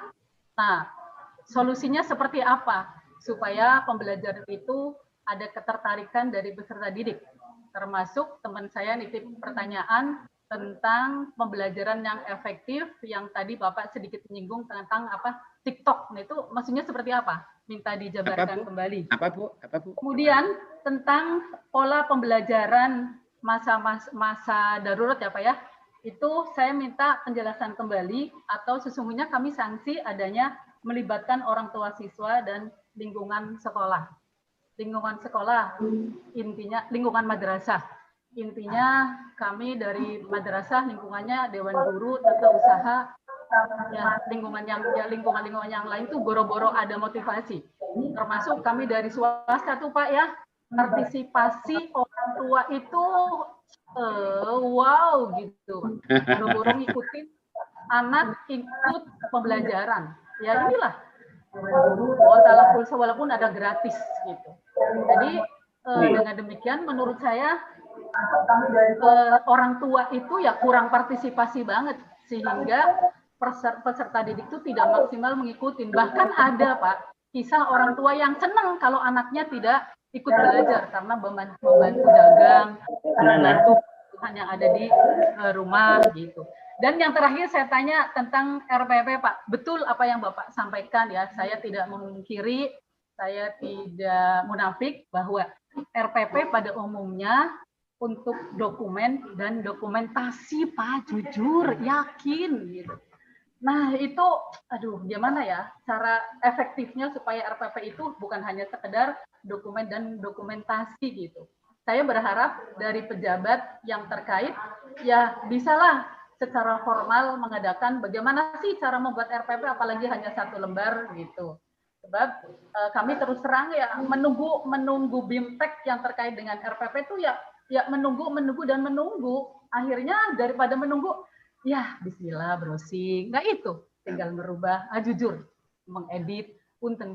solusinya seperti apa supaya pembelajaran itu ada ketertarikan dari peserta didik. Termasuk teman saya nitip pertanyaan tentang pembelajaran yang efektif yang tadi Bapak sedikit menyinggung tentang apa TikTok. Nah, itu maksudnya seperti apa? Minta dijabarkan kembali. Apa Bu? Kemudian tentang pola pembelajaran masa darurat ya Pak ya, itu saya minta penjelasan kembali atau sesungguhnya kami sanksi adanya melibatkan orang tua siswa dan lingkungan sekolah. Lingkungan sekolah, intinya lingkungan madrasah. Intinya kami dari madrasah lingkungannya Dewan Guru, tata usaha, ya lingkungan yang lain tuh boro-boro ada motivasi. Termasuk kami dari swasta tuh Pak ya, partisipasi orang tua itu wow gitu, boro-boro ngikutin anak ikut pembelajaran. Ya inilah salah pulsa walaupun ada gratis gitu. Jadi dengan demikian menurut saya orang tua itu ya kurang partisipasi banget sehingga peserta didik itu tidak maksimal mengikuti. Bahkan ada Pak kisah orang tua yang senang kalau anaknya tidak ikut belajar karena membantu dagang, membantu yang ada di rumah gitu. Dan yang terakhir saya tanya tentang RPP Pak. Betul apa yang Bapak sampaikan ya, saya tidak memungkiri, saya tidak munafik bahwa RPP pada umumnya untuk dokumen dan dokumentasi Pak, jujur, yakin gitu. Nah itu, aduh gimana ya cara efektifnya supaya RPP itu bukan hanya sekedar dokumen dan dokumentasi gitu. Saya berharap dari pejabat yang terkait ya bisalah secara formal mengadakan bagaimana sih cara membuat RPP apalagi hanya 1 lembar gitu. Sebab kami terus terang ya menunggu BIMTEK yang terkait dengan RPP itu ya ya menunggu dan menunggu. Akhirnya daripada menunggu, ya Bismillah browsing. Nah itu tinggal merubah, jujur mengedit, punten.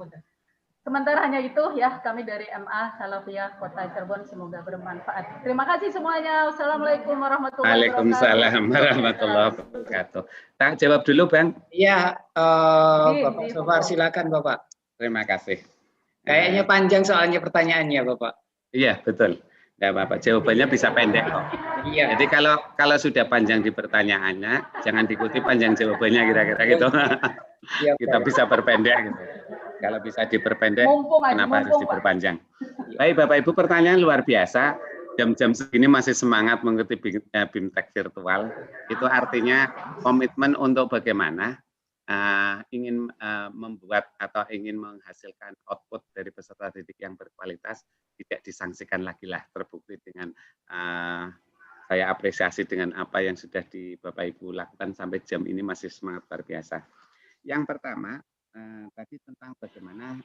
Sementara hanya itu ya, kami dari MA Salafiyah Kota Cirebon, semoga bermanfaat. Terima kasih semuanya. Wassalamualaikum warahmatullahi wabarakatuh. Waalaikumsalam warahmatullahi wabarakatuh. Tak jawab dulu, Bang. Iya, Bapak Sofar, silakan Bapak. Terima kasih. Kayaknya panjang soalnya pertanyaannya, Bapak. Iya, betul. Tidak apa-apa, jawabannya bisa pendek kok. Iya. Jadi kalau sudah panjang di pertanyaannya, jangan diikuti panjang jawabannya kira-kira gitu. Iya, Kita bisa perpendek gitu. Kalau bisa diperpendek, kenapa harus diperpanjang? Baik, Bapak Ibu, pertanyaan luar biasa. Jam-jam segini masih semangat mengikuti BIMTEK virtual. Itu artinya komitmen untuk bagaimana ingin membuat atau ingin menghasilkan output dari peserta didik yang berkualitas tidak disangsikan lagi lah, terbukti dengan saya apresiasi dengan apa yang sudah di Bapak Ibu lakukan sampai jam ini masih semangat luar biasa. Yang pertama tadi tentang bagaimana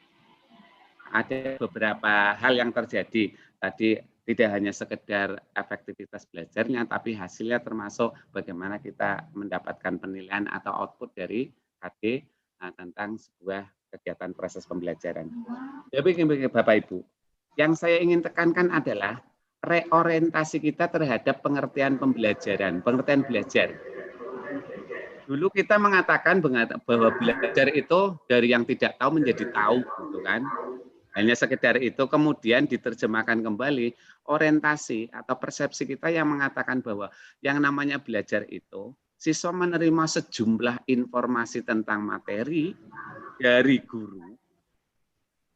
ada beberapa hal yang terjadi tadi, tidak hanya sekedar efektivitas belajarnya, tapi hasilnya termasuk bagaimana kita mendapatkan penilaian atau output dari HD tentang sebuah kegiatan proses pembelajaran. Jadi Bapak Ibu, yang saya ingin tekankan adalah reorientasi kita terhadap pengertian pembelajaran, pengertian belajar. Dulu kita mengatakan bahwa belajar itu dari yang tidak tahu menjadi tahu, gitu kan? Hanya sekedar itu, kemudian diterjemahkan kembali orientasi atau persepsi kita yang mengatakan bahwa yang namanya belajar itu siswa menerima sejumlah informasi tentang materi dari guru,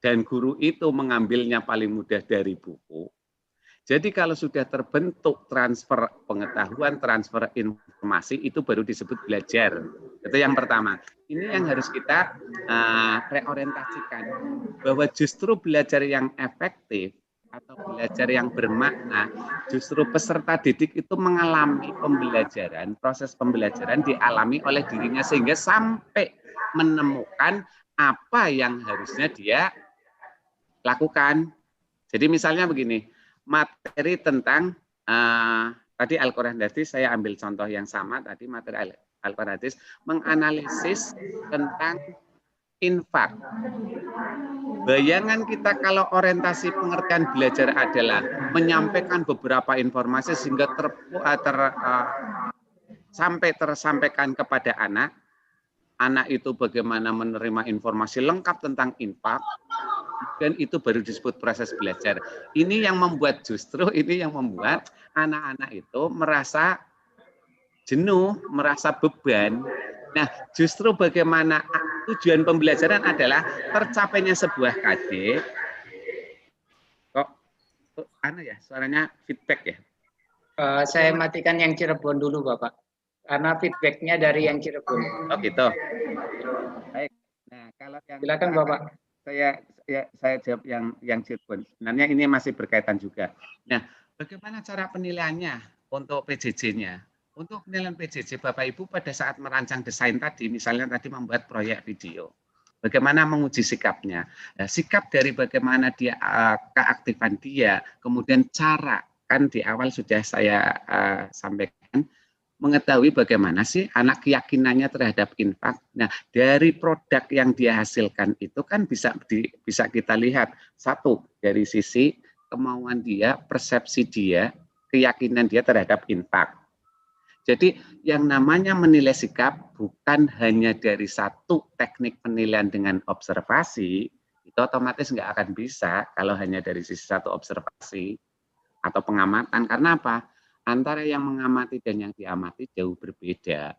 dan guru itu mengambilnya paling mudah dari buku. Jadi kalau sudah terbentuk transfer pengetahuan, transfer informasi, itu baru disebut belajar. Itu yang pertama. Ini yang harus kita reorientasikan. Bahwa justru belajar yang efektif atau belajar yang bermakna, justru peserta didik itu mengalami pembelajaran, proses pembelajaran dialami oleh dirinya sehingga sampai menemukan apa yang harusnya dia lakukan. Jadi misalnya begini, materi tentang tadi Al-Quran Hadis, saya ambil contoh yang sama tadi, materi Al-Quran Hadis menganalisis tentang infak. Bayangan kita kalau orientasi pengertian belajar adalah menyampaikan beberapa informasi sehingga tersampaikan kepada anak itu bagaimana menerima informasi lengkap tentang infak, dan itu baru disebut proses belajar. Ini yang membuat anak-anak itu merasa jenuh, merasa beban. Nah, justru bagaimana tujuan pembelajaran adalah tercapainya sebuah KD. Kok suaranya feedback ya? Saya matikan yang Cirebon dulu, Bapak. Karena feedbacknya dari yang Cirebon. Oh gitu. Baik. Nah, kalau yang silakan Bapak. Saya jawab yang Cirebon. Sebenarnya ini masih berkaitan juga. Nah, bagaimana cara penilaiannya untuk PJJ-nya? Untuk penilaian PJJ, Bapak Ibu pada saat merancang desain tadi, misalnya tadi membuat proyek video, bagaimana menguji sikapnya? Nah, sikap dari bagaimana dia, keaktifan dia, kemudian cara, kan di awal sudah saya sampaikan, mengetahui bagaimana sih anak keyakinannya terhadap infak. Nah, dari produk yang dia hasilkan itu kan bisa kita lihat, satu, dari sisi kemauan dia, persepsi dia, keyakinan dia terhadap infak. Jadi yang namanya menilai sikap bukan hanya dari satu teknik penilaian dengan observasi, itu otomatis nggak akan bisa kalau hanya dari sisi satu observasi atau pengamatan. Karena apa? Antara yang mengamati dan yang diamati jauh berbeda,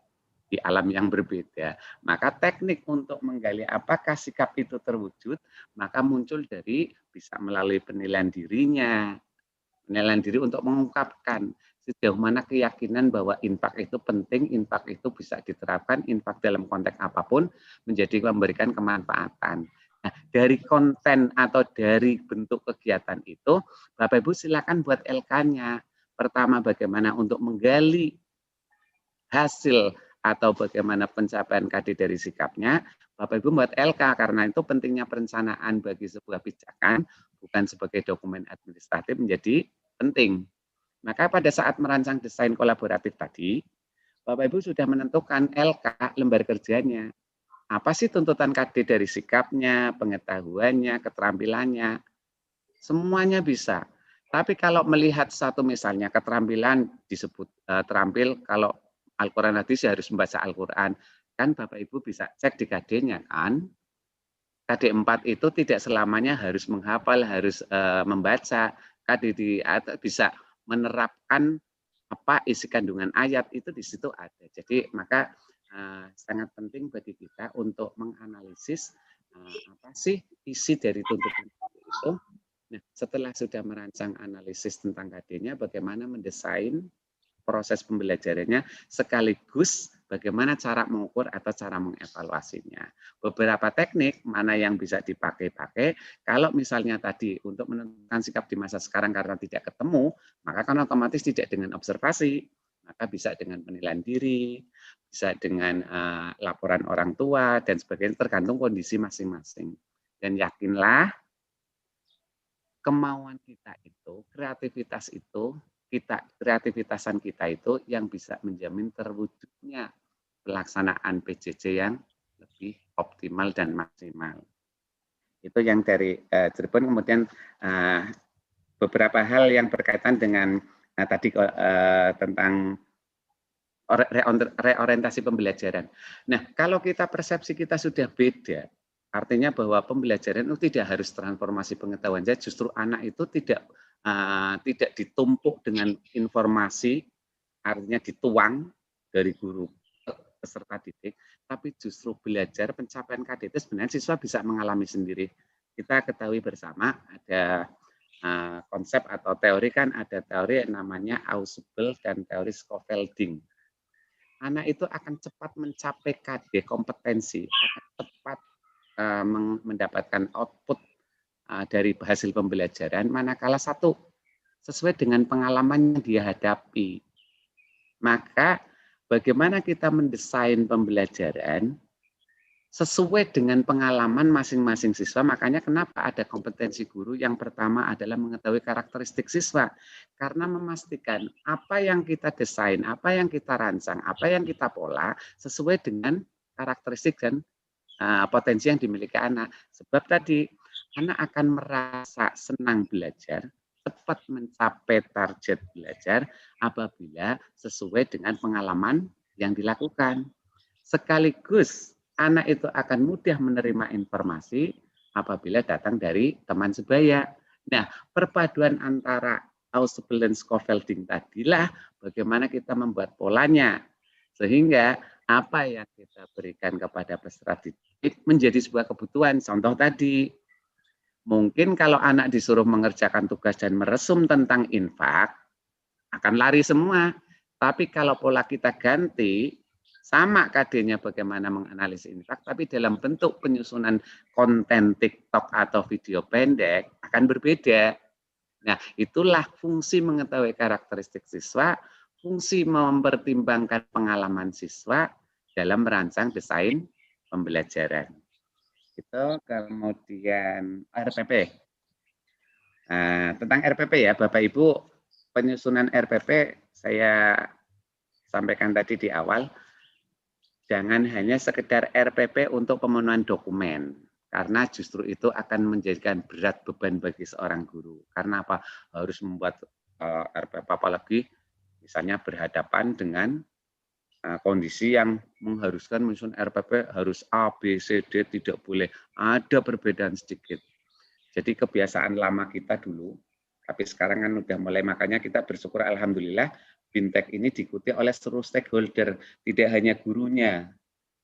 di alam yang berbeda. Maka teknik untuk menggali apakah sikap itu terwujud, maka muncul dari bisa melalui penilaian dirinya, penilaian diri untuk mengungkapkan sejauh mana keyakinan bahwa infak itu penting, infak itu bisa diterapkan, infak dalam konteks apapun memberikan kemanfaatan. Nah, dari konten atau dari bentuk kegiatan itu, Bapak Ibu silakan buat LK-nya. Pertama, bagaimana untuk menggali hasil atau bagaimana pencapaian KD dari sikapnya. Bapak Ibu buat LK, karena itu pentingnya perencanaan bagi sebuah pijakan, bukan sebagai dokumen administratif menjadi penting. Maka pada saat merancang desain kolaboratif tadi, Bapak Ibu sudah menentukan LK, lembar kerjanya. Apa sih tuntutan KD dari sikapnya, pengetahuannya, keterampilannya, semuanya bisa. Tapi kalau melihat satu misalnya keterampilan disebut terampil kalau Al-Quran hadis harus membaca Al-Quran, kan Bapak Ibu bisa cek di KD-nya kan. KD 4 itu tidak selamanya harus menghafal, harus membaca. KD bisa menerapkan apa isi kandungan ayat itu di situ ada. Jadi maka sangat penting bagi kita untuk menganalisis apa sih isi dari tuntutan itu. Nah, setelah sudah merancang analisis tentang KD-nya, bagaimana mendesain proses pembelajarannya sekaligus bagaimana cara mengukur atau cara mengevaluasinya. Beberapa teknik mana yang bisa dipakai-pakai, kalau misalnya tadi untuk menentukan sikap di masa sekarang karena tidak ketemu, maka kan otomatis tidak dengan observasi, maka bisa dengan penilaian diri, bisa dengan laporan orang tua, dan sebagainya, tergantung kondisi masing-masing. Dan yakinlah, kemauan kita itu, kreativitasan kita itu yang bisa menjamin terwujudnya pelaksanaan PJJ yang lebih optimal dan maksimal. Itu yang dari Cirebon. Kemudian beberapa hal yang berkaitan dengan tadi tentang reorientasi pembelajaran. Nah, kalau kita persepsi kita sudah beda, artinya bahwa pembelajaran itu tidak harus transformasi pengetahuan. Jadi justru anak itu tidak ditumpuk dengan informasi, artinya dituang dari guru peserta didik, tapi justru belajar pencapaian KD itu sebenarnya siswa bisa mengalami sendiri. Kita ketahui bersama ada konsep atau teori, kan ada teori yang namanya Ausubel dan teori Scaffolding. Anak itu akan cepat mencapai KD kompetensi, akan cepat mendapatkan output dari hasil pembelajaran, manakala satu, sesuai dengan pengalaman yang dia hadapi. Maka bagaimana kita mendesain pembelajaran sesuai dengan pengalaman masing-masing siswa. Makanya kenapa ada kompetensi guru, yang pertama adalah mengetahui karakteristik siswa. Karena memastikan apa yang kita desain, apa yang kita rancang, apa yang kita pola, sesuai dengan karakteristik dan potensi yang dimiliki anak. Sebab tadi anak akan merasa senang belajar, cepat mencapai target belajar apabila sesuai dengan pengalaman yang dilakukan. Sekaligus anak itu akan mudah menerima informasi apabila datang dari teman sebaya. Nah, perpaduan antara Ausubel dan Scaffolding tadilah bagaimana kita membuat polanya, sehingga apa yang kita berikan kepada peserta didik menjadi sebuah kebutuhan. Contoh tadi, mungkin kalau anak disuruh mengerjakan tugas dan meresum tentang infak, akan lari semua. Tapi kalau pola kita ganti, sama KD-nya bagaimana menganalisis infak, tapi dalam bentuk penyusunan konten TikTok atau video pendek akan berbeda. Nah, itulah fungsi mengetahui karakteristik siswa, fungsi mempertimbangkan pengalaman siswa dalam merancang desain pembelajaran. Itu kemudian RPP. Tentang RPP ya, Bapak Ibu, penyusunan RPP saya sampaikan tadi di awal, jangan hanya sekedar RPP untuk pemenuhan dokumen, karena justru itu akan menjadikan berat beban bagi seorang guru. Karena apa? Harus membuat RPP, apalagi misalnya berhadapan dengan kondisi yang mengharuskan menyusun RPP harus A, B, C, D, tidak boleh ada perbedaan sedikit. Jadi kebiasaan lama kita dulu, tapi sekarang kan udah mulai, makanya kita bersyukur alhamdulillah Bintek ini diikuti oleh seluruh stakeholder, tidak hanya gurunya,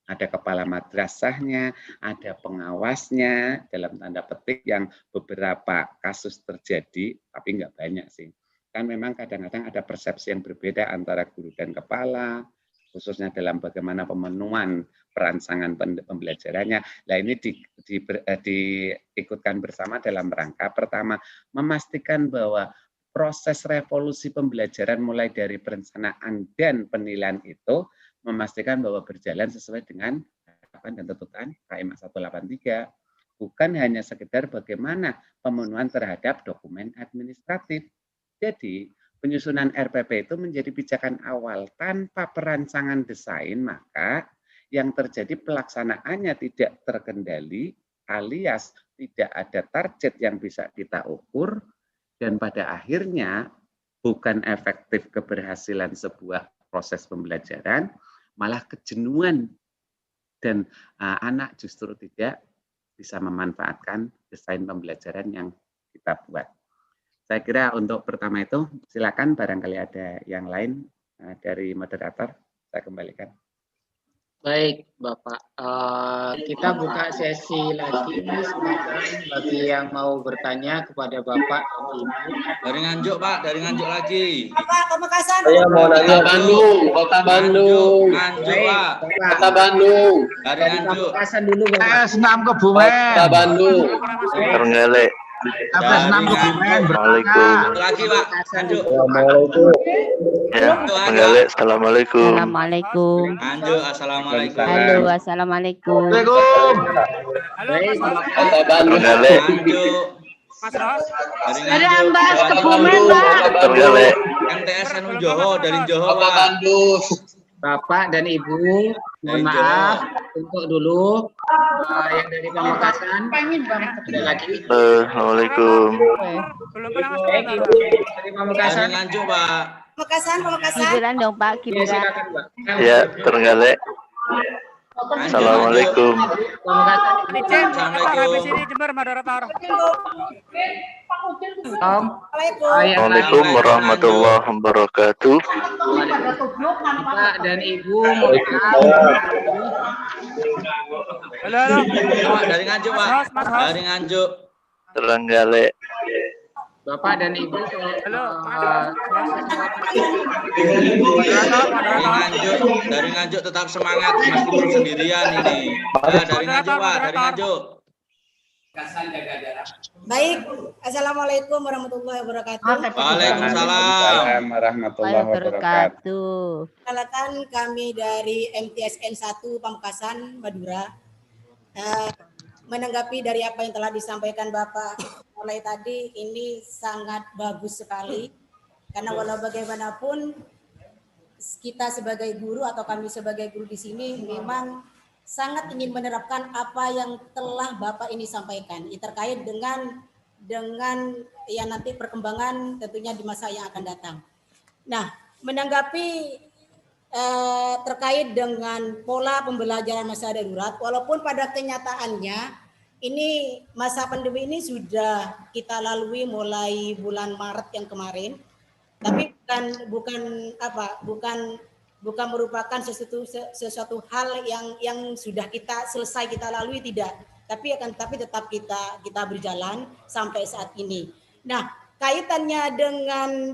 ada kepala madrasahnya, ada pengawasnya, dalam tanda petik yang beberapa kasus terjadi, tapi nggak banyak sih. Kan memang kadang-kadang ada persepsi yang berbeda antara guru dan kepala, khususnya dalam bagaimana pemenuhan perancangan pembelajarannya. Nah, ini diikutkan bersama dalam rangka pertama, memastikan bahwa proses revolusi pembelajaran mulai dari perencanaan dan penilaian itu memastikan bahwa berjalan sesuai dengan harapan dan tuntutan KMA 183. Bukan hanya sekedar bagaimana pemenuhan terhadap dokumen administratif. Jadi, penyusunan RPP itu menjadi pijakan awal. Tanpa perancangan desain, maka yang terjadi pelaksanaannya tidak terkendali, alias tidak ada target yang bisa kita ukur, dan pada akhirnya bukan efektif keberhasilan sebuah proses pembelajaran, malah kejenuhan, dan anak justru tidak bisa memanfaatkan desain pembelajaran yang kita buat. Saya kira untuk pertama itu, silakan barangkali ada yang lain dari moderator, saya kembalikan. Baik, Bapak. Kita buka sesi lagi. Silakan bagi yang mau bertanya kepada Bapak dan Ibu. Dari Nganjuk, Pak. Dari Nganjuk lagi. Bapak, Pamekasan. Saya mau nanya Bandung, Kota Bandung. Nganjuk, Pak. Kota Bandung. Dari Nganjuk. Pamekasan dulu, Bapak. PS6 Kebumen. Kota Bandung. Trenggalek. PS6 Kebumen. Assalamualaikum. Lagi, Pak. Nganjuk. Assalamualaikum. Ya, Trenggalek. Assalamualaikum. Assalamualaikum. Nganjuk, assalamualaikum. Halo, assalamualaikum. Kota Bandung. Trenggalek. Nganjuk. Dari Ambas Kebumen, Pak. Trenggalek. MTS Anu Joho, dari Joho, Kota Pak. Bandung. Bapak dan Ibu, mohon maaf untuk dulu yang dari Pamekasan. Ada lagi. Assalamualaikum. Baik, Ibu dari Pamekasan. Dari Nganjuk, Pak. Pamekasan. Kibiran dong, Pak. Ya, Kibiran. silakan, Pak. Ya, Trenggalek. Assalamualaikum. Pamekasan. Assalamualaikum warahmatullahi wabarakatuh. Bapak dan Ibu, mohon maaf. Halo. Pak, dari Nganjuk, Pak. Dari Nganjuk. Trenggalek. Bapak dan Ibu, Dari Nganjuk tetap semangat meskipun sendirian ini. Dari Nganjuk, Pak. Dari Nganjuk. Baik. Assalamualaikum warahmatullahi wabarakatuh. Waalaikumsalam warahmatullahi wabarakatuh. Perkenalkan kami dari MTSN 1 Pamekasan, Madura. Menanggapi dari apa yang telah disampaikan Bapak mulai tadi, ini sangat bagus sekali. Karena walau bagaimanapun kita sebagai guru atau kami sebagai guru di sini memang sangat ingin menerapkan apa yang telah Bapak ini sampaikan terkait dengan ya nanti perkembangan tentunya di masa yang akan datang. Nah, menanggapi terkait dengan pola pembelajaran masa darurat, walaupun pada kenyataannya ini masa pandemi ini sudah kita lalui mulai bulan Maret yang kemarin, tapi bukan merupakan sesuatu hal yang sudah selesai kita lalui, tidak, tapi tetap kita berjalan sampai saat ini. Nah, kaitannya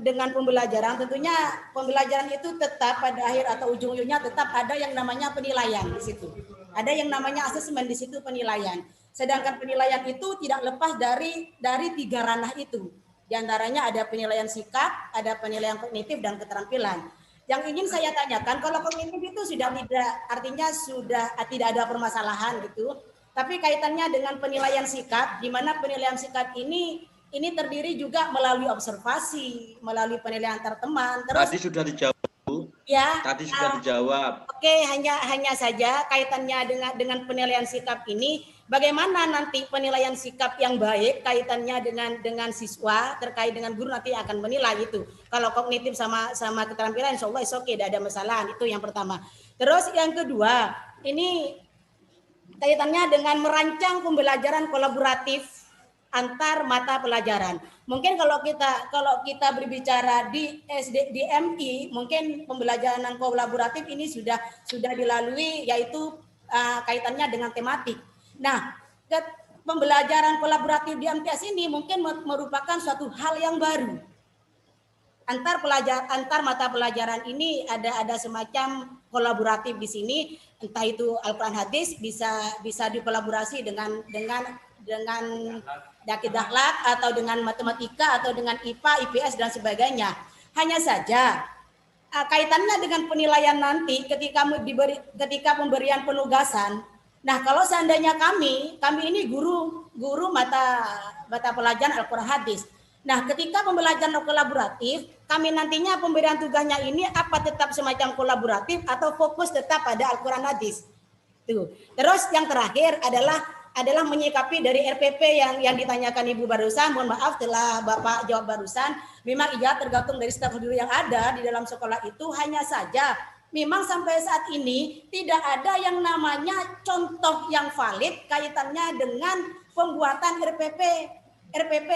dengan pembelajaran, tentunya pembelajaran itu tetap pada akhir atau ujung-ujungnya tetap ada yang namanya penilaian di situ. Ada yang namanya asesmen di situ, penilaian. Sedangkan penilaian itu tidak lepas dari 3 ranah itu. Di antaranya ada penilaian sikap, ada penilaian kognitif dan keterampilan. Yang ingin saya tanyakan, kalau kognitif itu sudah tidak ada permasalahan gitu. Tapi kaitannya dengan penilaian sikap, di mana penilaian sikap ini terdiri juga melalui observasi, melalui penilaian antar teman. Terus tadi sudah dijawab, Bu. Ya. Tadi sudah dijawab. Oke, hanya saja kaitannya dengan penilaian sikap ini, bagaimana nanti penilaian sikap yang baik kaitannya dengan siswa terkait dengan guru nanti akan menilai itu. Kalau kognitif sama keterampilan, insya Allah oke, tidak ada masalah. Itu yang pertama. Terus yang kedua, ini kaitannya dengan merancang pembelajaran kolaboratif antar mata pelajaran. Mungkin kalau kita berbicara di MI, mungkin pembelajaran kolaboratif ini sudah dilalui, yaitu kaitannya dengan tematik. Nah, pembelajaran kolaboratif di MTS ini mungkin merupakan suatu hal yang baru. Antar mata pelajaran ini ada semacam kolaboratif di sini, entah itu Al-Quran hadis bisa dikolaborasi dengan Akhlak atau dengan matematika atau dengan IPA, IPS dan sebagainya. Hanya saja kaitannya dengan penilaian nanti ketika pemberian penugasan. Nah, kalau seandainya kami ini guru mata pelajaran Al-Quran hadis. Nah, ketika pembelajaran kolaboratif, kami nantinya pemberian tugasnya ini apa tetap semacam kolaboratif atau fokus tetap pada Al-Quran hadis. Tuh. Terus yang terakhir adalah menyikapi dari RPP yang ditanyakan Ibu barusan. Mohon maaf telah Bapak jawab barusan. Memang iya tergantung dari staf guru yang ada di dalam sekolah itu, hanya saja memang sampai saat ini tidak ada yang namanya contoh yang valid kaitannya dengan pembuatan RPP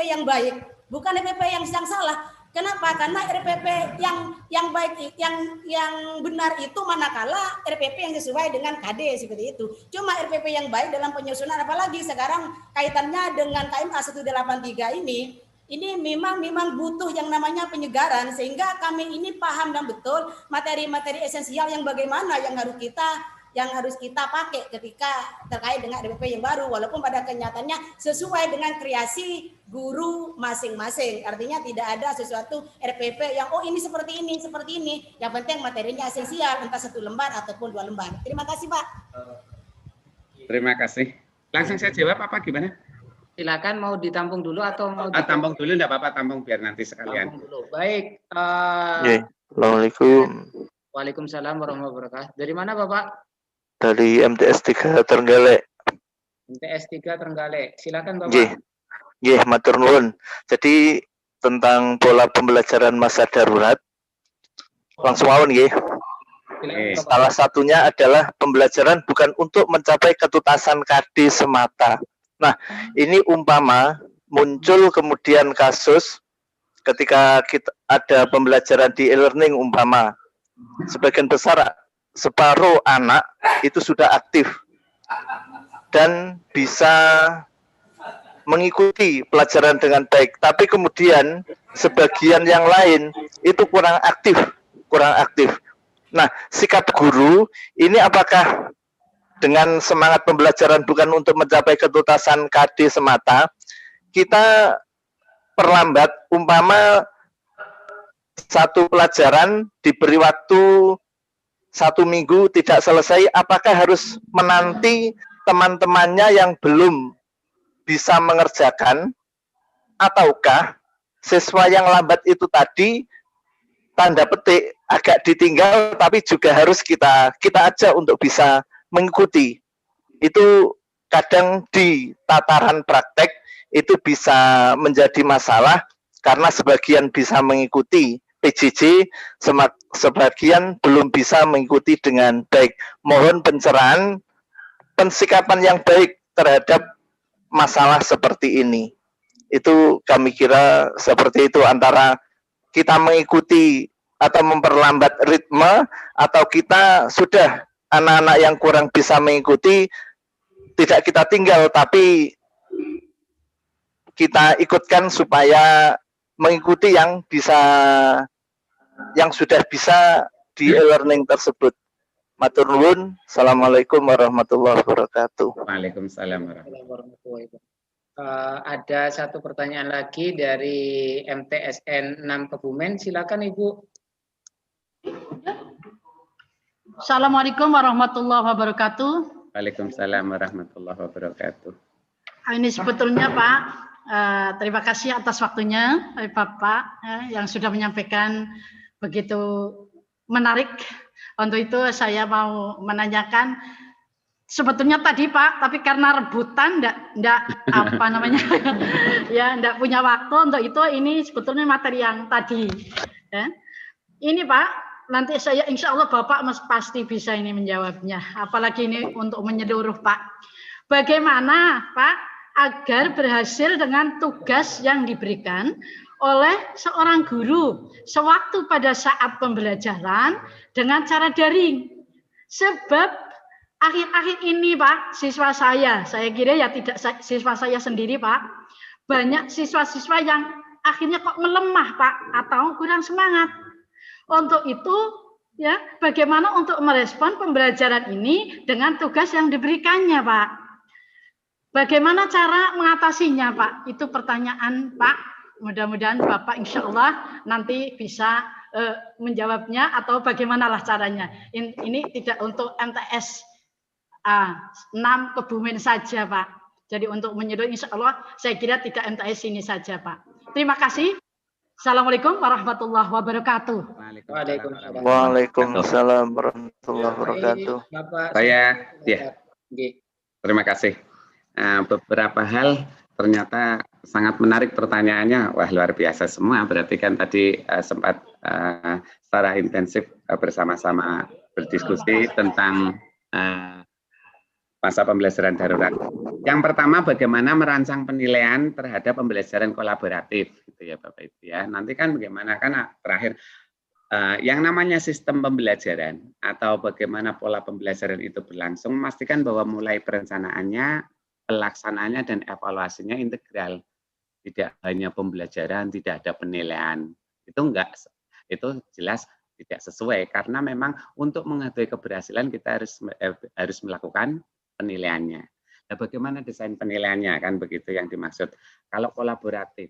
yang baik. Bukan RPP yang salah. Kenapa? Karena RPP yang baik, yang benar itu manakala RPP yang sesuai dengan KD seperti itu. Cuma RPP yang baik dalam penyusunan, apalagi sekarang kaitannya dengan KMA 183 ini memang butuh yang namanya penyegaran, sehingga kami ini paham dan betul materi-materi esensial yang bagaimana yang harus kita pakai ketika terkait dengan RPP yang baru, walaupun pada kenyataannya sesuai dengan kreasi guru masing-masing. Artinya tidak ada sesuatu RPP yang ini seperti ini. Yang penting materinya esensial, entah 1 lembar ataupun 2 lembar. Terima kasih, Pak. Terima kasih. Langsung saya jawab apa gimana? Silakan, mau ditampung dulu atau mau tampung dulu, enggak apa-apa, tampung biar nanti sekalian. Tampung dulu. Baik. Assalamualaikum. Waalaikumsalam warahmatullahi wabarakatuh. Dari mana, Bapak? Dari MTS 3 Trenggalek. MTS 3 Trenggalek. Silakan, Bapak. Nggih, matur nuwun. Jadi tentang pola pembelajaran masa darurat, langsung mawon nggih. Salah satunya adalah pembelajaran bukan untuk mencapai ketuntasan KD semata. Nah, ini umpama muncul kemudian kasus ketika kita ada pembelajaran di e-learning umpama sebagian besar separuh anak itu sudah aktif dan bisa mengikuti pelajaran dengan baik, tapi kemudian sebagian yang lain itu kurang aktif. Nah, sikap guru ini apakah dengan semangat pembelajaran bukan untuk mencapai ketuntasan KD semata, kita perlambat umpama satu pelajaran diberi waktu 1 minggu tidak selesai, apakah harus menanti teman-temannya yang belum bisa mengerjakan, ataukah siswa yang lambat itu tadi tanda petik agak ditinggal tapi juga harus kita ajak untuk bisa mengikuti. Itu kadang di tataran praktek itu bisa menjadi masalah karena sebagian bisa mengikuti PJJ, sebagian belum bisa mengikuti dengan baik. Mohon pencerahan, pensikapan yang baik terhadap masalah seperti ini. Itu kami kira seperti itu, antara kita mengikuti atau memperlambat ritme, atau kita sudah anak-anak yang kurang bisa mengikuti tidak kita tinggal tapi kita ikutkan supaya mengikuti yang sudah bisa di e-learning tersebut. Matur nuwun. Assalamualaikum warahmatullahi wabarakatuh. Waalaikumsalam warahmatullahi wabarakatuh. Ada satu pertanyaan lagi dari MTSN 6 Kebumen. Silakan, Ibu. Assalamualaikum warahmatullahi wabarakatuh. Waalaikumsalam warahmatullahi wabarakatuh. Ini sebetulnya Pak, terima kasih atas waktunya Bapak yang sudah menyampaikan begitu menarik. Untuk itu saya mau menanyakan, sebetulnya tadi Pak, tapi karena rebutan enggak apa namanya ya enggak punya waktu untuk itu. Ini sebetulnya materi yang tadi ya. Ini Pak, nanti saya insya Allah Bapak pasti bisa ini menjawabnya, apalagi ini untuk menyeluruh Pak. Bagaimana Pak agar berhasil dengan tugas yang diberikan oleh seorang guru sewaktu pada saat pembelajaran dengan cara daring? Sebab akhir-akhir ini Pak, siswa saya kira ya tidak siswa saya sendiri Pak, banyak siswa-siswa yang akhirnya kok melemah Pak, atau kurang semangat. Untuk itu ya, bagaimana untuk merespon pembelajaran ini dengan tugas yang diberikannya Pak? Bagaimana cara mengatasinya Pak? Itu pertanyaan Pak. Mudah-mudahan Bapak insya Allah nanti bisa menjawabnya, atau bagaimanalah caranya. Ini tidak untuk MTS 6 Kebumen saja Pak. Jadi untuk menyeluruh insya Allah saya kira tidak MTS ini saja Pak. Terima kasih. Assalamualaikum warahmatullahi wabarakatuh. Waalaikumsalam warahmatullahi wabarakatuh. Terima kasih. Beberapa hal ternyata sangat menarik pertanyaannya. Wah, luar biasa semua. Berarti kan tadi sempat secara intensif bersama-sama berdiskusi tentang masa pembelajaran darurat. Yang pertama, bagaimana merancang penilaian terhadap pembelajaran kolaboratif, gitu ya Bapak Ibu ya. Nanti kan bagaimana kan terakhir yang namanya sistem pembelajaran atau bagaimana pola pembelajaran itu berlangsung, memastikan bahwa mulai perencanaannya, pelaksanaannya dan evaluasinya integral. Tidak hanya pembelajaran, tidak ada penilaian. Itu enggak, itu jelas tidak sesuai karena memang untuk mengetahui keberhasilan kita harus melakukan penilaiannya. Nah, bagaimana desain penilaiannya kan begitu yang dimaksud. Kalau kolaboratif,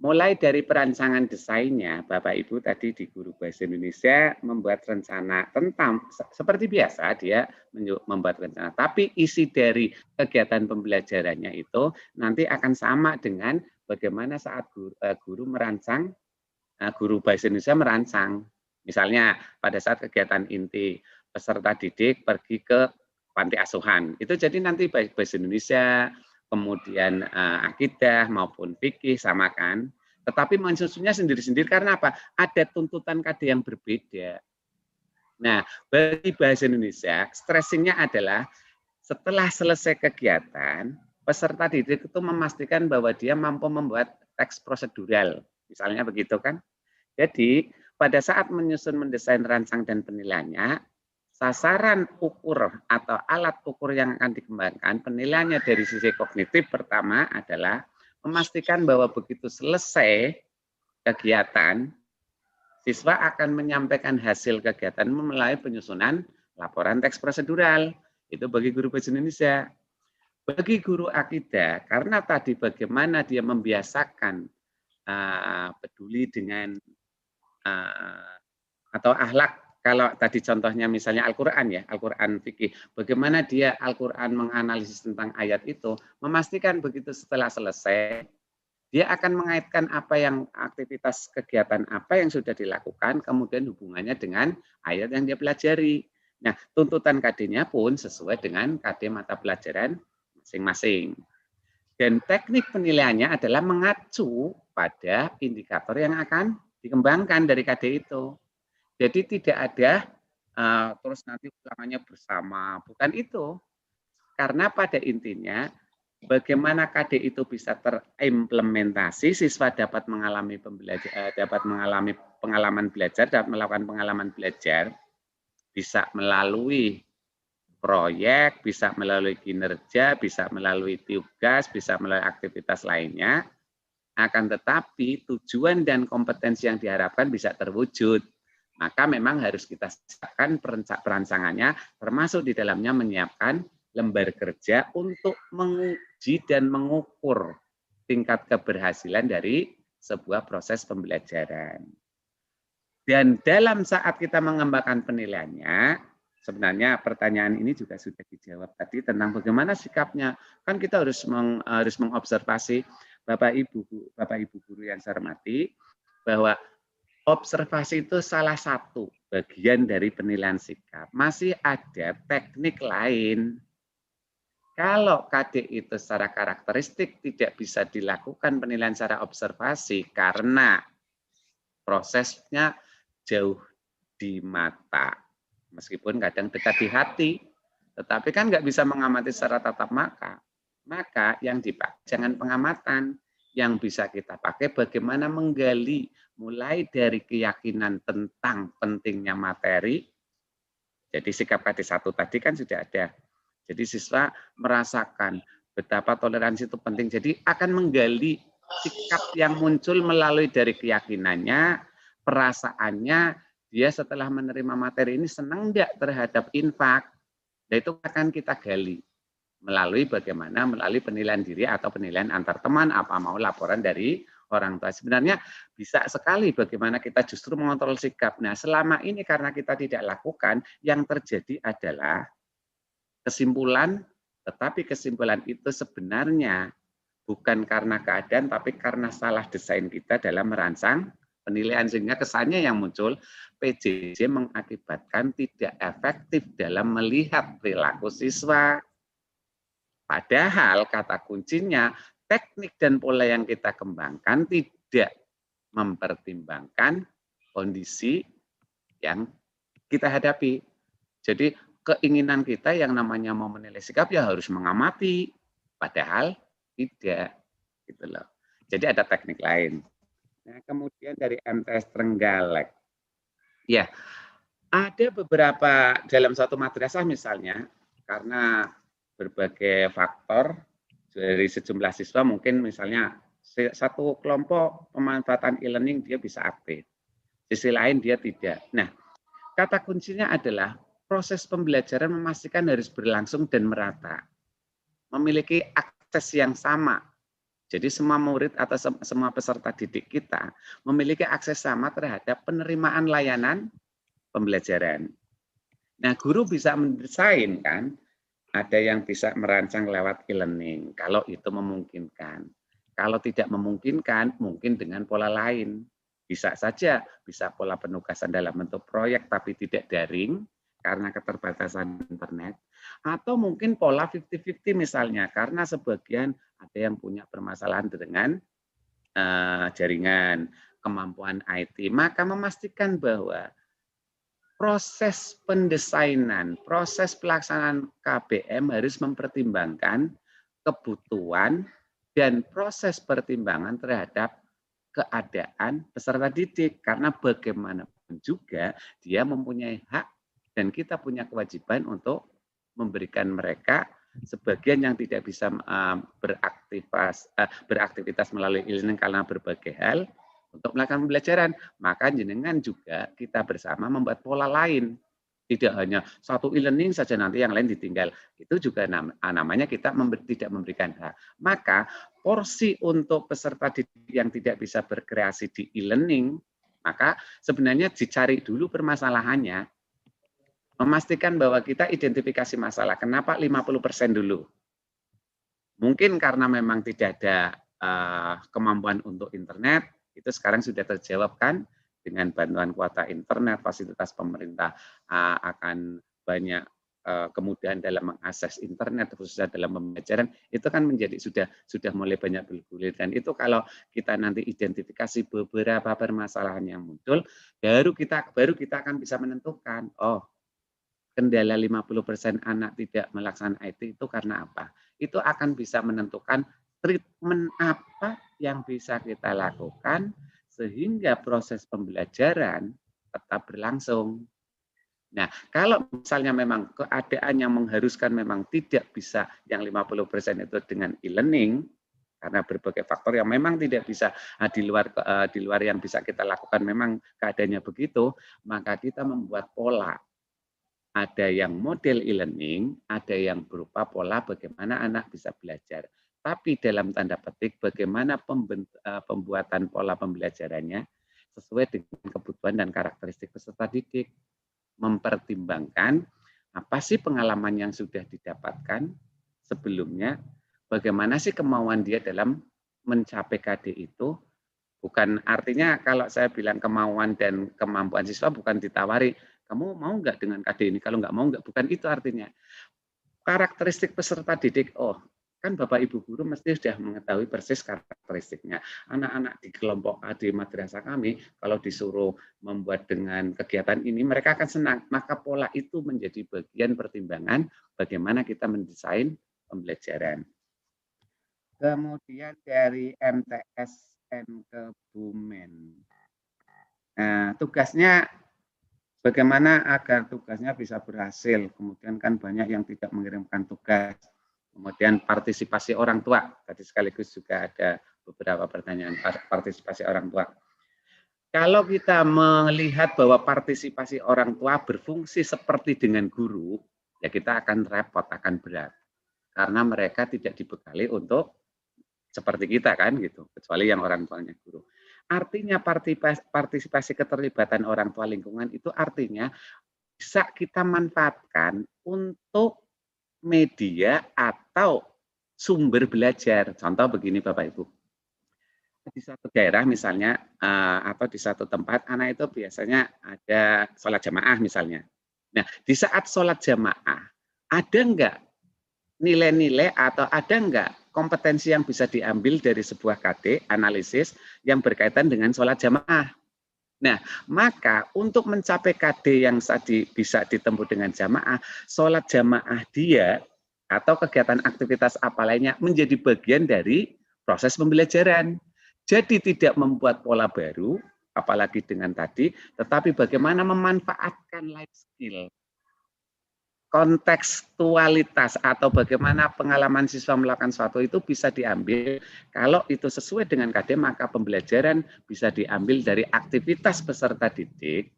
mulai dari perancangan desainnya, Bapak Ibu tadi di Guru Bahasa Indonesia membuat rencana tentang seperti biasa dia membuat rencana, tapi isi dari kegiatan pembelajarannya itu nanti akan sama dengan bagaimana saat guru merancang, Guru Bahasa Indonesia merancang. Misalnya pada saat kegiatan inti peserta didik pergi ke panti asuhan, itu jadi nanti baik bahasa Indonesia, kemudian akidah maupun fikih sama kan, tetapi mensusunnya sendiri-sendiri karena apa? Ada tuntutan KD yang berbeda. Nah, bagi bahasa Indonesia, stressingnya adalah setelah selesai kegiatan, peserta didik itu memastikan bahwa dia mampu membuat teks prosedural, misalnya begitu kan? Jadi pada saat menyusun mendesain rancang dan penilaiannya, sasaran ukur atau alat ukur yang akan dikembangkan penilaiannya dari sisi kognitif pertama adalah memastikan bahwa begitu selesai kegiatan, siswa akan menyampaikan hasil kegiatan melalui penyusunan laporan teks prosedural. Itu bagi guru bahasa Indonesia. Bagi guru akidah, karena tadi bagaimana dia membiasakan peduli dengan atau akhlak. Kalau tadi contohnya misalnya Al-Quran ya, Al-Quran fikih, bagaimana dia Al-Quran menganalisis tentang ayat itu, memastikan begitu setelah selesai, dia akan mengaitkan apa yang aktivitas kegiatan apa yang sudah dilakukan, kemudian hubungannya dengan ayat yang dia pelajari. Nah, tuntutan KD-nya pun sesuai dengan KD mata pelajaran masing-masing. Dan teknik penilaiannya adalah mengacu pada indikator yang akan dikembangkan dari KD itu. Jadi tidak ada terus nanti ulangannya bersama, bukan itu. Karena pada intinya bagaimana KD itu bisa terimplementasi, siswa dapat mengalami pengalaman belajar, dapat melakukan pengalaman belajar, bisa melalui proyek, bisa melalui kinerja, bisa melalui tugas, bisa melalui aktivitas lainnya. Akan tetapi tujuan dan kompetensi yang diharapkan bisa terwujud. Maka memang harus kita siapkan perancangannya, termasuk di dalamnya menyiapkan lembar kerja untuk menguji dan mengukur tingkat keberhasilan dari sebuah proses pembelajaran. Dan dalam saat kita mengembangkan penilaiannya, sebenarnya pertanyaan ini juga sudah dijawab tadi tentang bagaimana sikapnya. Kan kita harus mengobservasi Bapak Ibu guru yang saya hormati, bahwa observasi itu salah satu bagian dari penilaian sikap. Masih ada teknik lain. Kalau KD itu secara karakteristik tidak bisa dilakukan penilaian secara observasi karena prosesnya jauh di mata. Meskipun kadang dekat di hati, tetapi kan nggak bisa mengamati secara tatap muka. Maka yang dipakai jangan pengamatan. Yang bisa kita pakai bagaimana menggali mulai dari keyakinan tentang pentingnya materi. Jadi sikap KD1 tadi kan sudah ada. Jadi siswa merasakan betapa toleransi itu penting. Jadi akan menggali sikap yang muncul melalui dari keyakinannya, perasaannya, dia setelah menerima materi ini senang enggak terhadap infak. Dan itu akan kita gali. Melalui penilaian diri atau penilaian antar teman, apa mau laporan dari orang tua. Sebenarnya bisa sekali bagaimana kita justru mengontrol sikap. Nah, selama ini karena kita tidak lakukan, yang terjadi adalah kesimpulan, tetapi kesimpulan itu sebenarnya bukan karena keadaan, tapi karena salah desain kita dalam merancang penilaian, sehingga kesannya yang muncul PJJ mengakibatkan tidak efektif dalam melihat perilaku siswa. Padahal kata kuncinya teknik dan pola yang kita kembangkan tidak mempertimbangkan kondisi yang kita hadapi. Jadi keinginan kita yang namanya mau menilai sikap ya harus mengamati, padahal tidak, gitu loh. Jadi ada teknik lain. Nah, kemudian dari MTS Trenggalek, ya ada beberapa dalam satu madrasah misalnya, karena berbagai faktor dari sejumlah siswa, mungkin misalnya satu kelompok pemanfaatan e-learning dia bisa aktif, sisi lain dia tidak. Nah, kata kuncinya adalah proses pembelajaran memastikan harus berlangsung dan merata, memiliki akses yang sama. Jadi semua murid atau semua peserta didik kita memiliki akses sama terhadap penerimaan layanan pembelajaran. Nah, guru bisa mendesain kan, ada yang bisa merancang lewat e-learning, kalau itu memungkinkan. Kalau tidak memungkinkan, mungkin dengan pola lain. Bisa saja, bisa pola penugasan dalam bentuk proyek tapi tidak daring, karena keterbatasan internet, atau mungkin pola 50-50 misalnya, karena sebagian ada yang punya permasalahan dengan jaringan, kemampuan IT, maka memastikan bahwa proses pendesainan, proses pelaksanaan KBM harus mempertimbangkan kebutuhan dan proses pertimbangan terhadap keadaan peserta didik, karena bagaimanapun juga dia mempunyai hak dan kita punya kewajiban untuk memberikan mereka sebagian yang tidak bisa beraktivitas melalui e-learning karena berbagai hal untuk melakukan pembelajaran. Maka jenengan juga kita bersama membuat pola lain. Tidak hanya satu e-learning saja nanti yang lain ditinggal. Itu juga namanya kita tidak memberikan hak. Maka porsi untuk peserta didik yang tidak bisa berkreasi di e-learning, maka sebenarnya dicari dulu permasalahannya. Memastikan bahwa kita identifikasi masalah. Kenapa 50% dulu? Mungkin karena memang tidak ada kemampuan untuk internet, itu sekarang sudah terjawab kan dengan bantuan kuota internet, fasilitas pemerintah akan banyak kemudahan dalam mengakses internet, khususnya dalam pembelajaran, itu kan menjadi sudah mulai banyak bergulir. Dan itu kalau kita nanti identifikasi beberapa permasalahan yang muncul, baru kita akan bisa menentukan, oh, kendala 50% anak tidak melaksanakan IT itu karena apa? Itu akan bisa menentukan treatment apa yang bisa kita lakukan sehingga proses pembelajaran tetap berlangsung. Nah, kalau misalnya memang keadaan yang mengharuskan memang tidak bisa yang 50% itu dengan e-learning, karena berbagai faktor yang memang tidak bisa di luar yang bisa kita lakukan, memang keadaannya begitu, maka kita membuat pola. Ada yang model e-learning, ada yang berupa pola bagaimana anak bisa belajar. Tapi dalam tanda petik bagaimana pembuatan pola pembelajarannya sesuai dengan kebutuhan dan karakteristik peserta didik. Mempertimbangkan apa sih pengalaman yang sudah didapatkan sebelumnya, bagaimana sih kemauan dia dalam mencapai KD itu. Bukan artinya kalau saya bilang kemauan dan kemampuan siswa bukan ditawari, kamu mau nggak dengan KD ini? Kalau nggak mau nggak, bukan itu artinya. Karakteristik peserta didik, oh kan Bapak Ibu guru mesti sudah mengetahui persis karakteristiknya. Anak-anak di kelompok A di madrasah kami, kalau disuruh membuat dengan kegiatan ini, mereka akan senang. Maka pola itu menjadi bagian pertimbangan bagaimana kita mendesain pembelajaran. Kemudian dari MTSN Kebumen. Nah, tugasnya bagaimana agar tugasnya bisa berhasil. Kemudian kan banyak yang tidak mengirimkan tugas. Kemudian partisipasi orang tua. Tadi sekaligus juga ada beberapa pertanyaan partisipasi orang tua. Kalau kita melihat bahwa partisipasi orang tua berfungsi seperti dengan guru, ya kita akan repot, akan berat. Karena mereka tidak dibekali untuk seperti kita kan gitu, kecuali yang orang tuanya guru. Artinya partisipasi keterlibatan orang tua lingkungan itu artinya bisa kita manfaatkan untuk media atau sumber belajar. Contoh begini Bapak Ibu. Di satu daerah misalnya atau di satu tempat anak itu biasanya ada sholat jamaah misalnya. Nah, di saat sholat jamaah ada enggak nilai-nilai atau ada enggak kompetensi yang bisa diambil dari sebuah KD analisis yang berkaitan dengan sholat jamaah. Nah, maka untuk mencapai KD yang bisa ditempuh dengan jamaah, sholat jamaah dia atau kegiatan aktivitas apa lainnya menjadi bagian dari proses pembelajaran. Jadi tidak membuat pola baru, apalagi dengan tadi, tetapi bagaimana memanfaatkan life skill, kontekstualitas atau bagaimana pengalaman siswa melakukan sesuatu itu bisa diambil. Kalau itu sesuai dengan KD, maka pembelajaran bisa diambil dari aktivitas peserta didik.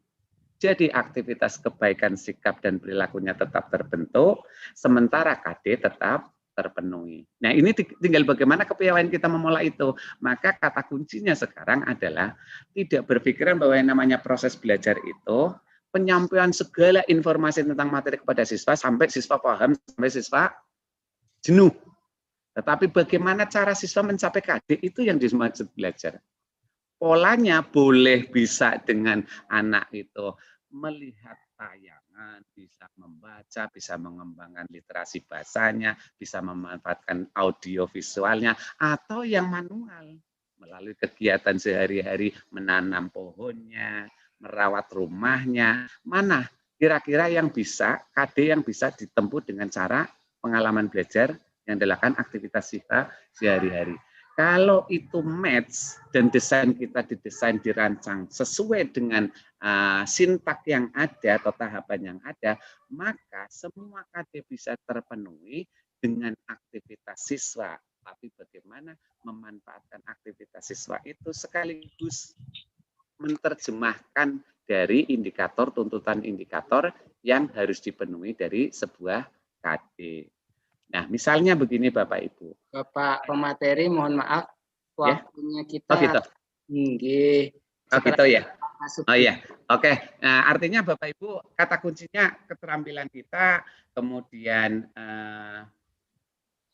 Jadi aktivitas kebaikan sikap dan perilakunya tetap terbentuk, sementara KD tetap terpenuhi. Nah, ini tinggal bagaimana kepiawaian kita memulai itu. Maka kata kuncinya sekarang adalah tidak berpikiran bahwa yang namanya proses belajar itu penyampaian segala informasi tentang materi kepada siswa sampai siswa paham, sampai siswa jenuh. Tetapi bagaimana cara siswa mencapai KD itu yang dimaksud belajar. Polanya boleh bisa dengan anak itu melihat tayangan, bisa membaca, bisa mengembangkan literasi bahasanya, bisa memanfaatkan audio visualnya, atau yang manual melalui kegiatan sehari-hari menanam pohonnya, merawat rumahnya. Mana kira-kira yang bisa, KD yang bisa ditempuh dengan cara pengalaman belajar yang dilakukan aktivitas kita sehari-hari. Kalau itu match dan desain kita didesain dirancang sesuai dengan sintak yang ada atau tahapan yang ada, maka semua KD bisa terpenuhi dengan aktivitas siswa. Tapi bagaimana memanfaatkan aktivitas siswa itu sekaligus menerjemahkan dari indikator, tuntutan indikator yang harus dipenuhi dari sebuah KD. Nah, misalnya begini Bapak Ibu. Bapak pemateri, mohon maaf, waktunya kita. Oh gitu. Oh gitu ya. Oh iya, oke. Nah, artinya Bapak Ibu, kata kuncinya keterampilan kita, kemudian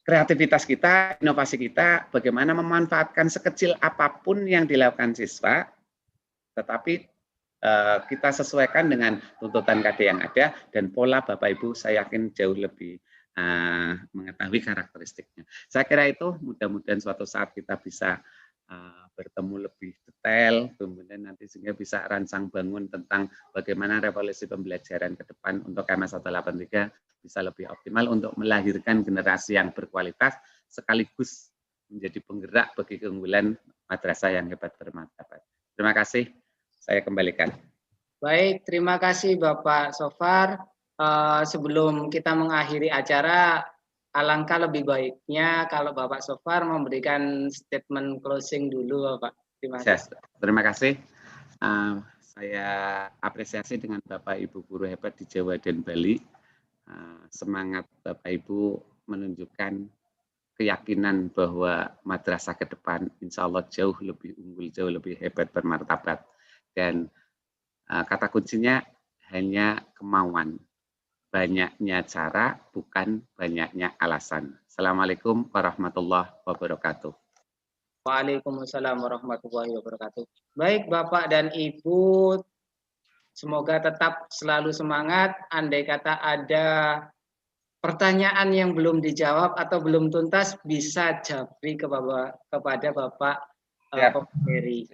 kreativitas kita, inovasi kita, bagaimana memanfaatkan sekecil apapun yang dilakukan siswa, tetapi kita sesuaikan dengan tuntutan KD yang ada, dan pola Bapak Ibu saya yakin jauh lebih mengetahui karakteristiknya. Saya kira itu mudah-mudahan suatu saat kita bisa bertemu lebih detail, kemudian nanti sehingga bisa rancang bangun tentang bagaimana revolusi pembelajaran ke depan untuk KMS 183 bisa lebih optimal untuk melahirkan generasi yang berkualitas sekaligus menjadi penggerak bagi keunggulan madrasah yang hebat bermartabat. Terima kasih, saya kembalikan. Baik, terima kasih Bapak Sofar. Sebelum kita mengakhiri acara, alangkah lebih baiknya kalau Bapak Sofar memberikan statement closing dulu, Bapak. Terima kasih. Terima kasih. Saya apresiasi dengan Bapak Ibu guru hebat di Jawa dan Bali. Semangat Bapak Ibu menunjukkan keyakinan bahwa madrasah ke depan insya Allah jauh lebih unggul, jauh lebih hebat, bermartabat. Dan kata kuncinya hanya kemauan. Banyaknya cara, bukan banyaknya alasan. Assalamualaikum warahmatullahi wabarakatuh. Waalaikumsalam warahmatullahi wabarakatuh. Baik Bapak dan Ibu, semoga tetap selalu semangat. Andai kata ada pertanyaan yang belum dijawab atau belum tuntas, bisa japri kepada Bapak pemateri.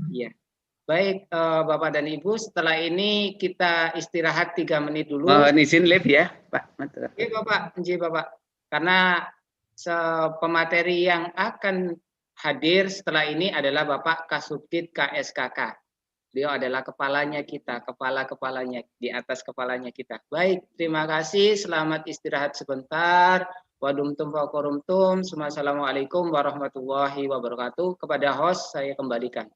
Ya. Baik, Bapak dan Ibu, setelah ini kita istirahat 3 menit dulu. Izin live ya, Pak. Oke, Bapak. Bapak. Karena pemateri yang akan hadir setelah ini adalah Bapak Kasubdit KSKK. Beliau adalah kepalanya kita, kepala-kepalanya, di atas kepalanya kita. Baik, terima kasih. Selamat istirahat sebentar. Wadumtum wa korumtum. Assalamualaikum warahmatullahi wabarakatuh. Kepada host saya kembalikan.